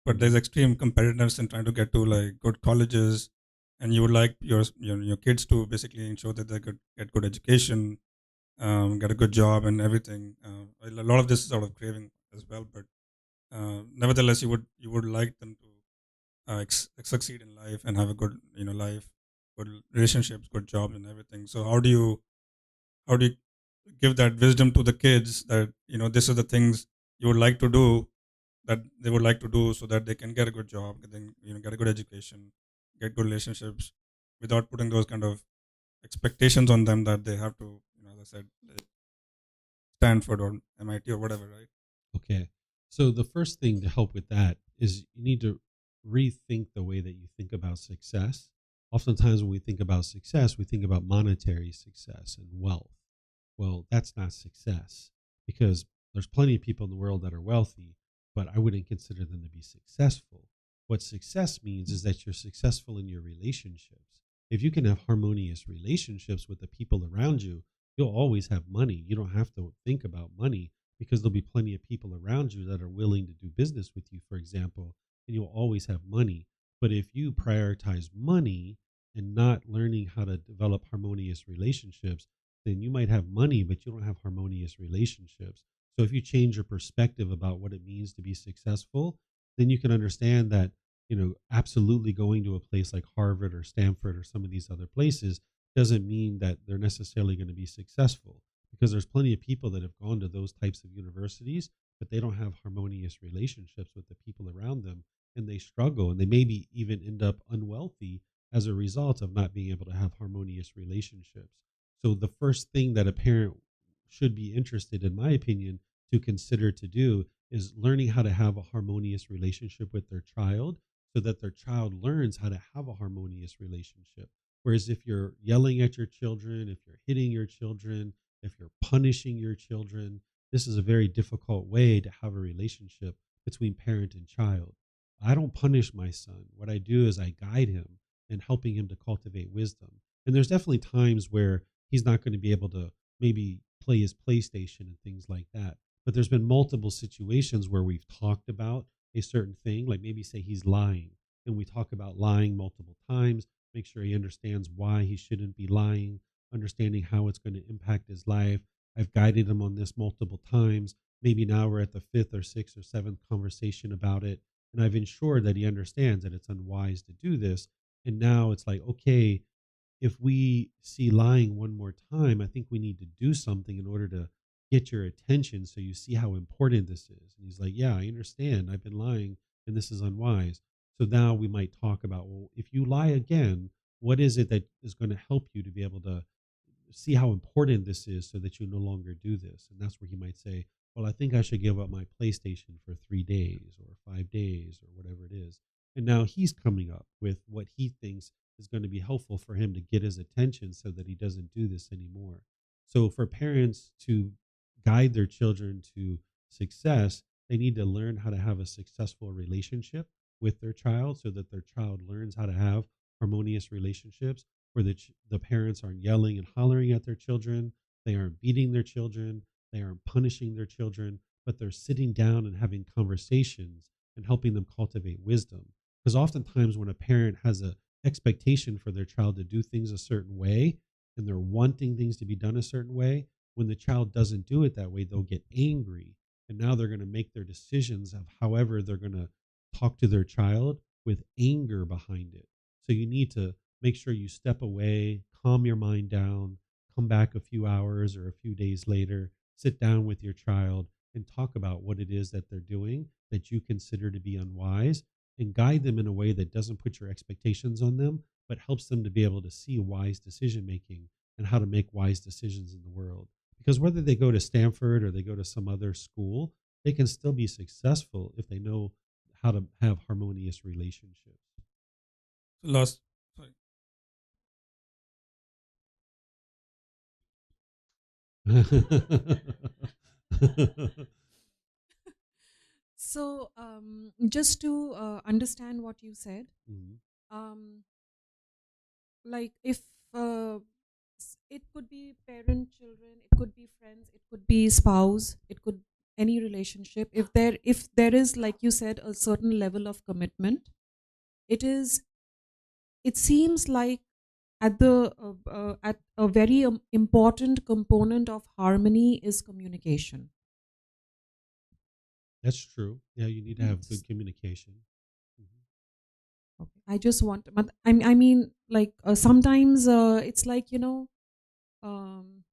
But there's Mhm. extreme competitiveness in trying to get to like good colleges, and you would like your kids to basically ensure that they could get good education, get a good job, and everything. A lot of this is out of craving as well, but nevertheless, you would like them to succeed in life and have a good life, good relationships, good jobs, and everything. So how do you give that wisdom to the kids that this is the things you would like to do, that they would like to do, so that they can get a good job, then get a good education, get good relationships, without putting those kind of expectations on them that they have to, as I said, Stanford or MIT or whatever, right? Okay. So the first thing to help with that is you need to rethink the way that you think about success. Oftentimes, when we think about success, we think about monetary success and wealth. Well, that's not success because there's plenty of people in the world that are wealthy, but I wouldn't consider them to be successful. What success means is that you're successful in your relationships. If you can have harmonious relationships with the people around you, you'll always have money. You don't have to think about money because there'll be plenty of people around you that are willing to do business with you, for example, and you'll always have money. But if you prioritize money and not learning how to develop harmonious relationships, then you might have money, but you don't have harmonious relationships. So if you change your perspective about what it means to be successful, then you can understand that, absolutely going to a place like Harvard or Stanford or some of these other places doesn't mean that they're necessarily going to be successful because there's plenty of people that have gone to those types of universities, but they don't have harmonious relationships with the people around them and they struggle and they maybe even end up unwealthy as a result of not being able to have harmonious relationships. So the first thing that a parent should be interested, in my opinion, to consider to do is learning how to have a harmonious relationship with their child so that their child learns how to have a harmonious relationship. Whereas if you're yelling at your children, if you're hitting your children, if you're punishing your children, this is a very difficult way to have a relationship between parent and child. I don't punish my son. What I do is I guide him and helping him to cultivate wisdom. And there's definitely times where he's not going to be able to maybe play his PlayStation and things like that. But there's been multiple situations where we've talked about a certain thing, like maybe say he's lying, and we talk about lying multiple times, make sure he understands why he shouldn't be lying, understanding how it's going to impact his life. I've guided him on this multiple times. Maybe now we're at the fifth or sixth or seventh conversation about it. And I've ensured that he understands that it's unwise to do this. And now it's like, okay, if we see lying one more time, I think we need to do something in order to get your attention so you see how important this is. And he's like, yeah, I understand. I've been lying and this is unwise. So now we might talk about, well, if you lie again, what is it that is going to help you to be able to see how important this is so that you no longer do this? And that's where he might say, well, I think I should give up my PlayStation for 3 days or 5 days or whatever it is. And now he's coming up with what he thinks is going to be helpful for him to get his attention so that he doesn't do this anymore. So for parents to guide their children to success, they need to learn how to have a successful relationship with their child so that their child learns how to have harmonious relationships where the parents aren't yelling and hollering at their children, they aren't beating their children, they aren't punishing their children, but they're sitting down and having conversations and helping them cultivate wisdom. Because oftentimes when a parent has a expectation for their child to do things a certain way and they're wanting things to be done a certain way, when the child doesn't do it that way, they'll get angry. And now they're going to make their decisions of however they're going to talk to their child with anger behind it. So you need to make sure you step away, calm your mind down, come back a few hours or a few days later, sit down with your child and talk about what it is that they're doing that you consider to be unwise and guide them in a way that doesn't put your expectations on them, but helps them to be able to see wise decision making and how to make wise decisions in the world. Because whether they go to Stanford or they go to some other school, they can still be successful if they know how to have harmonious relationships. So last, sorry. So, just to understand what you said, Mhm. um, like if it could be parent, children, it could be friends, it could be spouse, it could any relationship, if there is, like you said, a certain level of commitment, it seems like at a very important component of harmony is communication. That's true. Yeah, you need to have good communication. Mhm. Okay. I just want, but I mean, like sometimes it's like, um,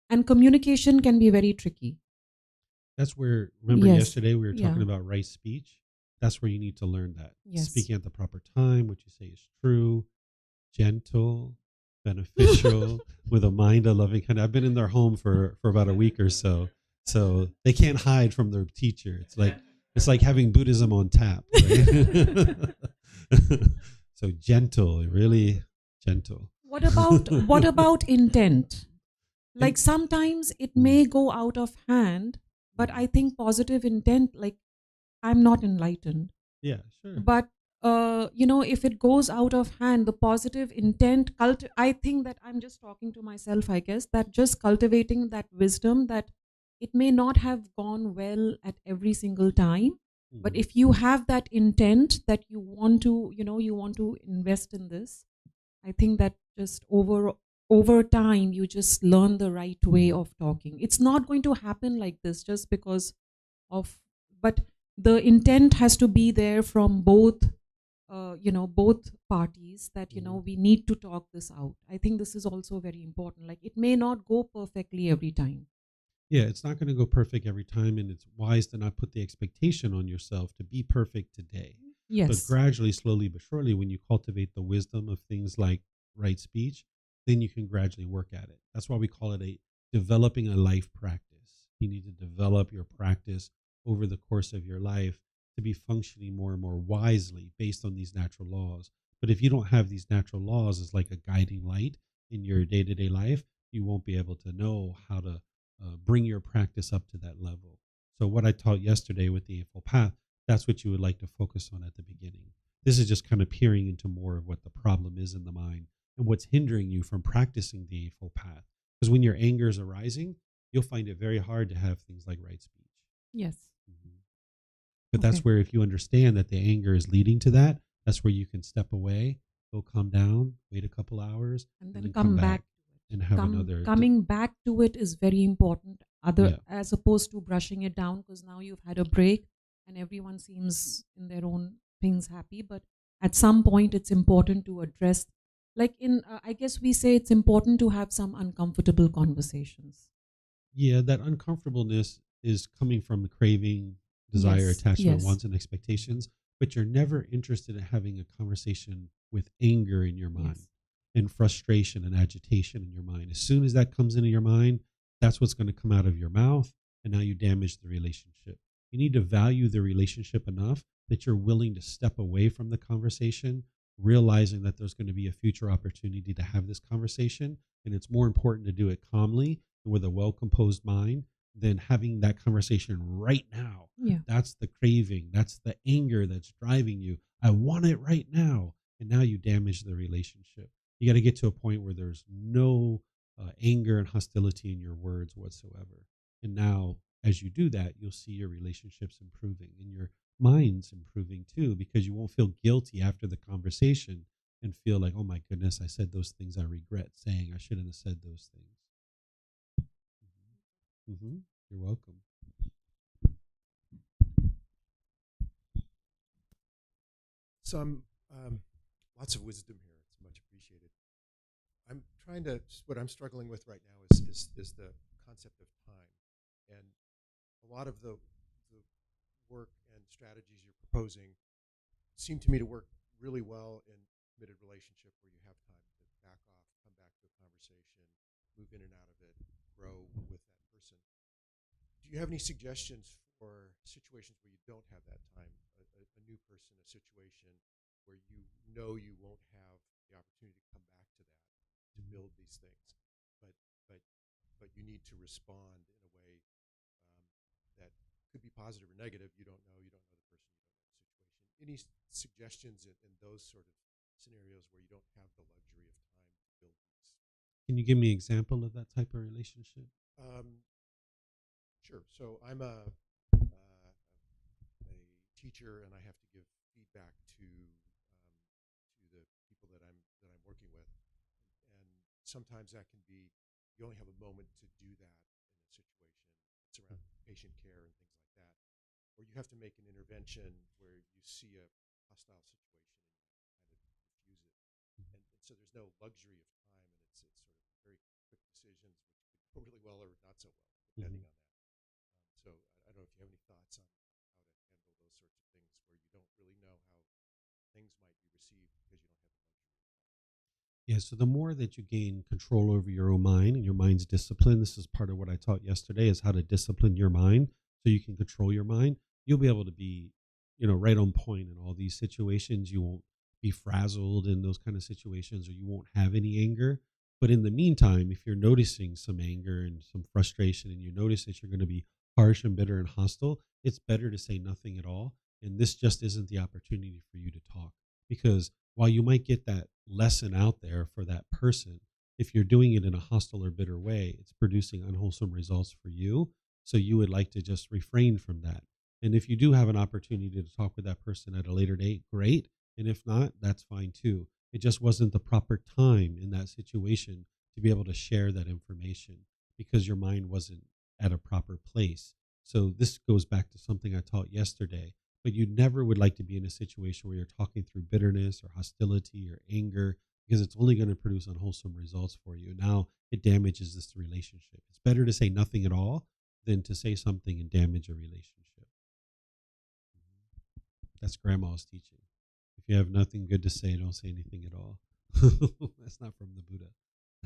and communication can be very tricky. That's where, remember Yes. yesterday we were talking Yeah. about right speech? That's where you need to learn that. Yes. Speaking at the proper time, what you say is true, gentle, beneficial, with a mind of loving kind. I've been in their home for about a week or so. So they can't hide from their teacher. It's like having Buddhism on tap, right? So gentle, really gentle. What about intent? Like And- sometimes it Mm. may go out of hand, but I think positive intent, like I'm not enlightened, Yeah, sure. but if it goes out of hand, the positive intent I think that I'm just talking to myself, I guess, that just cultivating that wisdom, that it may not have gone well at every single time, but Mhm. if you have that intent that you want to, you want to invest in this, I think that just over time you just learn the right way of talking. It's not going to happen like this just because of, but the intent has to be there from both parties, that we need to talk this out. I think this is also very important. Like it may not go perfectly every time. Yeah, it's not going to go perfect every time, and it's wise to not put the expectation on yourself to be perfect today. But Yes. gradually, slowly but surely, when you cultivate the wisdom of things like right speech, then you can gradually work at it. That's why we call it a developing a life practice. You need to develop your practice over the course of your life to be functioning more and more wisely based on these natural laws. But if you don't have these natural laws as like a guiding light in your day-to-day life, you won't be able to know how to bring your practice up to that level. So what I taught yesterday with the Eightfold Path, that's what you would like to focus on at the beginning. This is just kind of peering into more of what the problem is in the mind and what's hindering you from practicing the Eightfold Path. Because when your anger is arising, you'll find it very hard to have things like right speech. Yes. Mm-hmm. But that's where, if you understand that the anger is leading to that, that's where you can step away, go calm down, wait a couple hours, And and then then come back back and have another. coming back to it is very important, Yeah. as opposed to brushing it down, because now you've had a break and everyone seems in their own things happy. But at some point it's important to address, like in I guess we say it's important to have some uncomfortable conversations. Yeah, that uncomfortableness is coming from the craving, desire, Yes. attachment, Yes. wants, and expectations, but you're never interested in having a conversation with anger in your mind Yes. and frustration and agitation in your mind. As soon as that comes into your mind, that's what's going to come out of your mouth, and now you damage the relationship. You need to value the relationship enough that you're willing to step away from the conversation, realizing that there's going to be a future opportunity to have this conversation, and it's more important to do it calmly with a well composed mind than having that conversation right now. Yeah. That's the craving. That's the anger that's driving you. I want it right now. And now you damage the relationship. You got to get to a point where there's no anger and hostility in your words whatsoever. And now, as you do that, you'll see your relationships improving and your mind's improving too, because you won't feel guilty after the conversation and feel like, oh my goodness, I said those things I regret saying. I shouldn't have said those things. Mm-hmm. You're welcome. Some lots of wisdom here. It's much appreciated. I'm trying to. What I'm struggling with right now is the concept of time, and a lot of the work and strategies you're proposing seem to me to work really well in committed relationship where you have time to back off, come back to a conversation, move in and out of it, grow with that person. Do you have any suggestions for situations where you don't have that time? A new person, a situation where you know you won't have the opportunity to come back to that to build these things, but but but you need to respond in a way that could be positive or negative. You don't know. You don't know the person. You don't know the situation. Any suggestions in those sort of scenarios where you don't have the luxury of time to build these? Can you give me an example of that type of relationship? Um, Sure. So I'm a teacher, and I have to give feedback to the people that I'm working with, and sometimes that can be you only have a moment to do that in a situation. It's around patient care and things like that, or you have to make an intervention where you see a hostile situation and you kind of diffuse it, and so there's no luxury of time, and it's sort of very quick decisions which could go really well or not so well depending on that. So I don't know if you have any thoughts on how to handle those sorts of things where you don't really know how things might be received because you don't have the luxury. Yeah, so the more that you gain control over your own mind and your mind's discipline, this is part of what I taught yesterday, is how to discipline your mind so you can control your mind. You'll be able to be, right on point in all these situations. You won't be frazzled in those kind of situations, or you won't have any anger. But in the meantime, if you're noticing some anger and some frustration, and you notice that you're going to be harsh and bitter and hostile, it's better to say nothing at all. And this just isn't the opportunity for you to talk, because while you might get that lesson out there for that person, if you're doing it in a hostile or bitter way, it's producing unwholesome results for you. So you would like to just refrain from that. And if you do have an opportunity to talk with that person at a later date, great. And if not, that's fine too. It just wasn't the proper time in that situation to be able to share that information because your mind wasn't at a proper place. So this goes back to something I taught yesterday. But you never would like to be in a situation where you're talking through bitterness or hostility or anger, because it's only going to produce unwholesome results for you. Now it damages this relationship. It's better to say nothing at all than to say something and damage a relationship. That's grandma's teaching. If you have nothing good to say, don't say anything at all. That's not from the Buddha.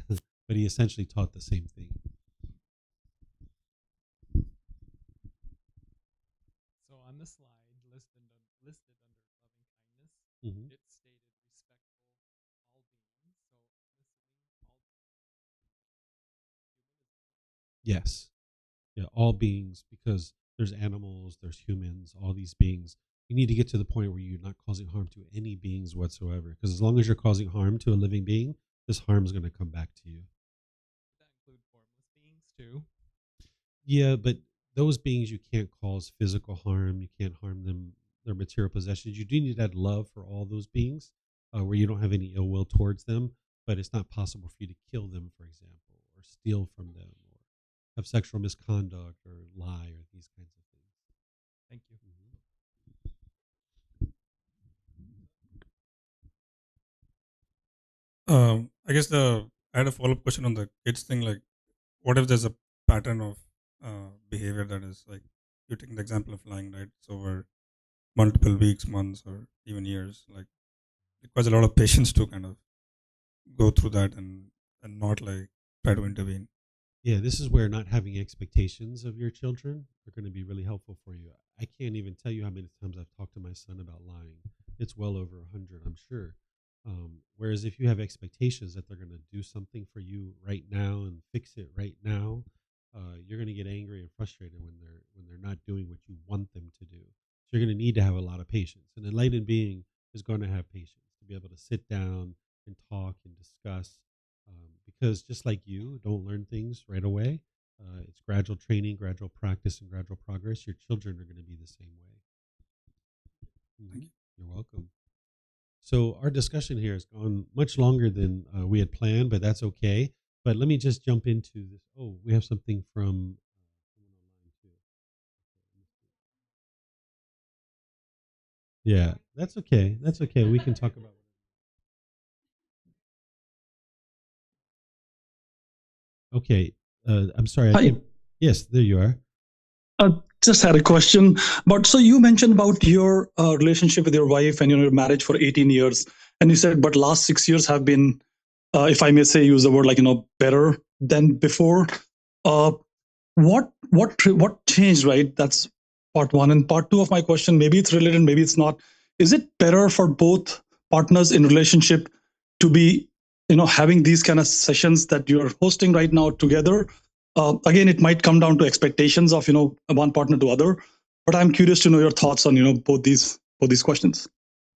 But he essentially taught the same thing. So on the slide listed under loving kindness, Mm-hmm. it stated respectful all beings. So I'm assuming all Yes. Yeah, all beings, because there's animals, there's humans, all these beings. You need to get to the point where you're not causing harm to any beings whatsoever. Because as long as you're causing harm to a living being, this harm is going to come back to you. Does that include formless beings too? Yeah, but those beings you can't cause physical harm. You can't harm them, their material possessions. You do need that love for all those beings, where you don't have any ill will towards them. But it's not possible for you to kill them, for example, or steal from them, or have sexual misconduct, or lie, or these kinds of things. Thank you. I guess I had a follow up question on the kids thing. Like, what if there's a pattern of behavior that is like, you take the example of lying, right? So over multiple weeks, months, or even years, like, it requires a lot of patience to kind of go through that and not like try to intervene. Yeah, this is where not having expectations of your children are going to be really helpful for you. I can't even tell you how many times I've talked to my son about lying. It's well over 100, I'm sure. Whereas if you have expectations that they're going to do something for you right now and fix it right now, you're going to get angry and frustrated when they're not doing what you want them to do. So you're going to need to have a lot of patience. An enlightened being is going to have patience to be able to sit down and talk and discuss, because just like you don't learn things right away. It's gradual training, gradual practice, and gradual progress. Your children are going to be the same way. Thank you. You're welcome. So our discussion here has gone much longer than we had planned, but that's okay. But let me just jump into this. Oh, we have something from someone online too. Yeah, that's okay. That's okay. We can talk about. Okay, I'm sorry. Hi. Yes, there you are. Just had a question. But so you mentioned about your relationship with your wife and your marriage for 18 years. And you said, but last 6 years have been, if I may say, use the word like, better than before. What changed, right? That's part one. And part two of my question, maybe it's related, maybe it's not. Is it better for both partners in relationship to be, having these kind of sessions that you're hosting right now together? Again, it might come down to expectations of, one partner to other, but I'm curious to know your thoughts on, both these questions.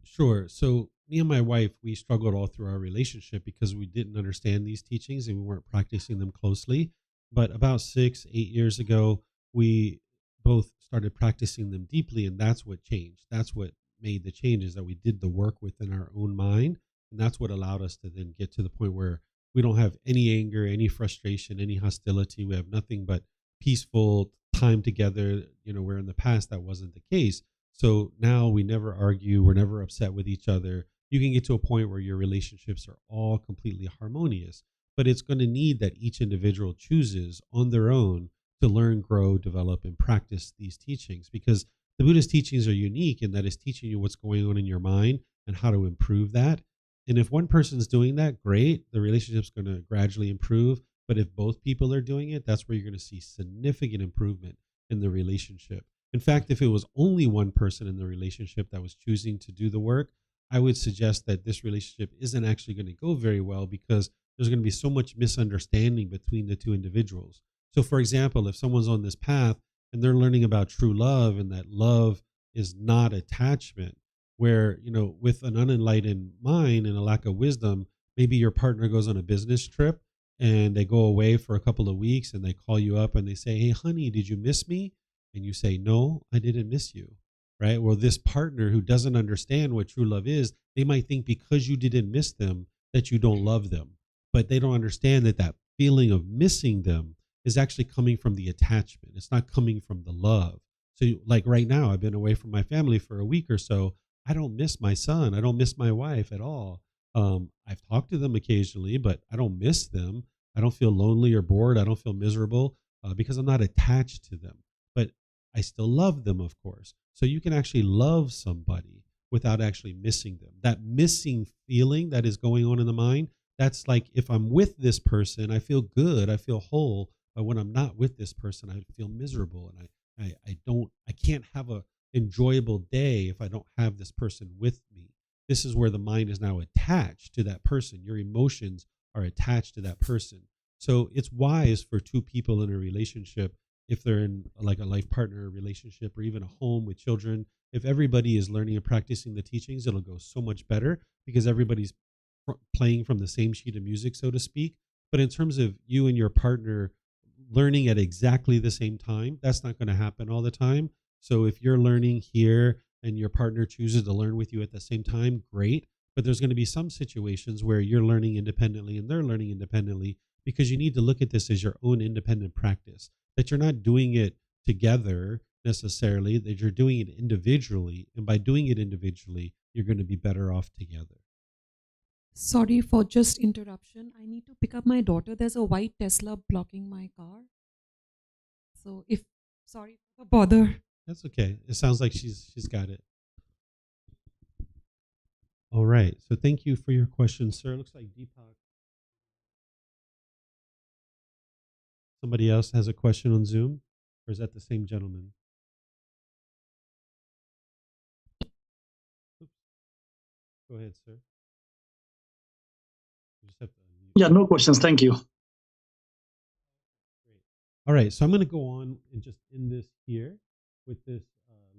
Sure. So me and my wife, we struggled all through our relationship because we didn't understand these teachings and we weren't practicing them closely. But about 6, 8 years ago, we both started practicing them deeply, and that's what changed. That's what made the changes, that we did the work within our own mind, and that's what allowed us to then get to the point where we don't have any anger, any frustration, any hostility. We have nothing but peaceful time together, where in the past that wasn't the case. So now we never argue, we're never upset with each other. You can get to a point where your relationships are all completely harmonious, but it's going to need that each individual chooses on their own to learn, grow, develop, and practice these teachings, because the Buddha's teachings are unique in that it's teaching you what's going on in your mind and how to improve that. And if one person's doing that, great, the relationship's going to gradually improve. But if both people are doing it, that's where you're going to see significant improvement in the relationship. In fact, if it was only one person in the relationship that was choosing to do the work, I would suggest that this relationship isn't actually going to go very well, because there's going to be so much misunderstanding between the two individuals. So, for example, if someone's on this path and they're learning about true love, and that love is not attachment, where, with an unenlightened mind and a lack of wisdom, maybe your partner goes on a business trip and they go away for a couple of weeks and they call you up and they say, "Hey, honey, did you miss me?" And you say, "No, I didn't miss you." Right? Well, this partner who doesn't understand what true love is, they might think because you didn't miss them that you don't love them. But they don't understand that that feeling of missing them is actually coming from the attachment. It's not coming from the love. So like right now, I've been away from my family for a week or so. I don't miss my son. I don't miss my wife at all. I've talked to them occasionally, but I don't miss them. I don't feel lonely or bored. I don't feel miserable because I'm not attached to them. But I still love them, of course. So you can actually love somebody without actually missing them. That missing feeling that is going on in the mind, that's like, if I'm with this person, I feel good, I feel whole. But when I'm not with this person, I feel miserable, and I can't have a enjoyable day if I don't have this person with me. This is where the mind is now attached to that person. Your emotions are attached to that person. So it's wise for two people in a relationship, if they're in like a life partner relationship or even a home with children, if everybody is learning and practicing the teachings, it'll go so much better because everybody's playing from the same sheet of music, so to speak. But in terms of you and your partner learning at exactly the same time, that's not going to happen all the time. So if you're learning here and your partner chooses to learn with you at the same time, great. But there's going to be some situations where you're learning independently and they're learning independently, because you need to look at this as your own independent practice, that you're not doing it together necessarily, that you're doing it individually. And by doing it individually, you're going to be better off together. Sorry for just interruption. I need to pick up my daughter. There's a white Tesla blocking my car. So sorry for the bother. That's okay. It sounds like she's got it. All right. So thank you for your question, sir. Looks like Deepak. Somebody else has a question on Zoom, or is that the same gentleman? Oops. Go ahead, sir. You just have to unmute. Yeah, no questions. Thank you. Great. All right. So I'm going to go on and just end this here with this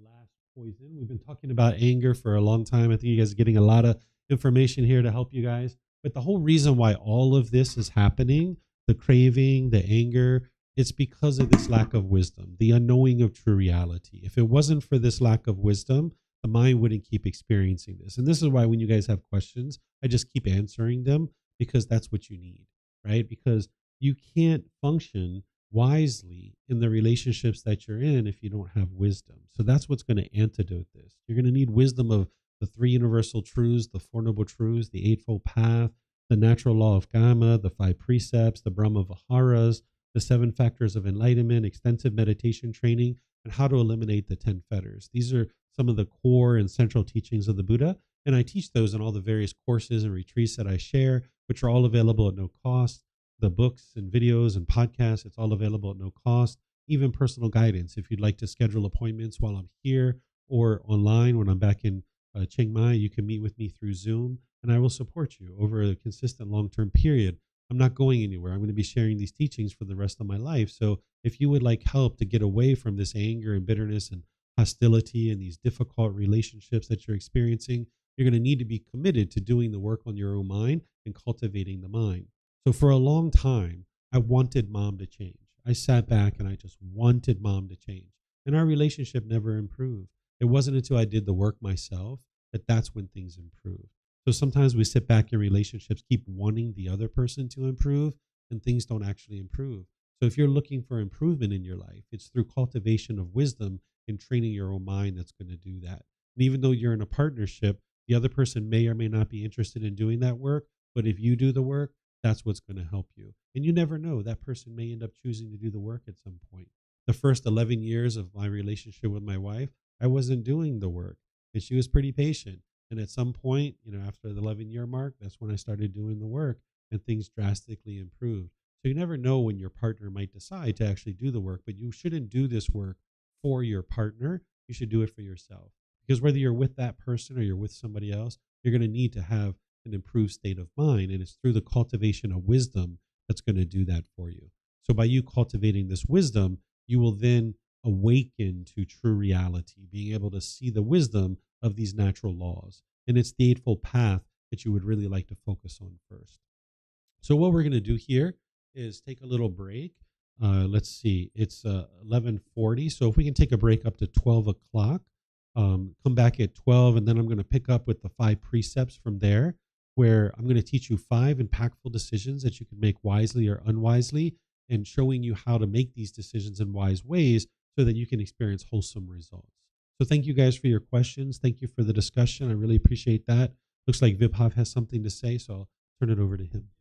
last poison. We've been talking about anger for a long time. I think you guys are getting a lot of information here to help you guys. But the whole reason why all of this is happening, the craving, the anger, it's because of this lack of wisdom, the unknowing of true reality. If it wasn't for this lack of wisdom, the mind wouldn't keep experiencing this. And this is why when you guys have questions, I just keep answering them, because that's what you need, right? Because you can't function wisely in the relationships that you're in if you don't have wisdom. So that's what's going to antidote this. You're going to need wisdom of the three universal truths, the Four Noble Truths, the Eightfold Path, the natural law of karma, the five precepts, the Brahma Viharas, the seven factors of enlightenment, extensive meditation training, and how to eliminate the 10 fetters. These are some of the core and central teachings of the Buddha. And I teach those in all the various courses and retreats that I share, which are all available at no cost. The books and videos and podcasts, it's all available at no cost. Even personal guidance. If you'd like to schedule appointments while I'm here or online when I'm back in Chiang Mai, you can meet with me through Zoom, and I will support you over a consistent long-term period. I'm not going anywhere. I'm going to be sharing these teachings for the rest of my life. So if you would like help to get away from this anger and bitterness and hostility and these difficult relationships that you're experiencing, you're going to need to be committed to doing the work on your own mind and cultivating the mind. So for a long time, I wanted mom to change. I sat back and I just wanted mom to change. And our relationship never improved. It wasn't until I did the work myself that that's when things improved. So sometimes we sit back in relationships, keep wanting the other person to improve, and things don't actually improve. So if you're looking for improvement in your life, it's through cultivation of wisdom and training your own mind that's going to do that. And even though you're in a partnership, the other person may or may not be interested in doing that work. But if you do the work, that's what's going to help you. And you never know, that person may end up choosing to do the work at some point. The first 11 years of my relationship with my wife, I wasn't doing the work, and she was pretty patient. And at some point, after the 11-year mark, that's when I started doing the work, and things drastically improved. So you never know when your partner might decide to actually do the work, but you shouldn't do this work for your partner. You should do it for yourself. Because whether you're with that person or you're with somebody else, you're going to need to have an improved state of mind. And it's through the cultivation of wisdom that's going to do that for you. So by you cultivating this wisdom, you will then awaken to true reality, being able to see the wisdom of these natural laws. And it's the Eightfold Path that you would really like to focus on first. So what we're going to do here is take a little break. Let's see, it's 11:40. So if we can take a break up to 12 o'clock, come back at 12, and then I'm going to pick up with the 5 precepts from there, where I'm going to teach you 5 impactful decisions that you can make wisely or unwisely, and showing you how to make these decisions in wise ways so that you can experience wholesome results. So thank you guys for your questions. Thank you for the discussion. I really appreciate that. Looks like Vibhav has something to say, so I'll turn it over to him.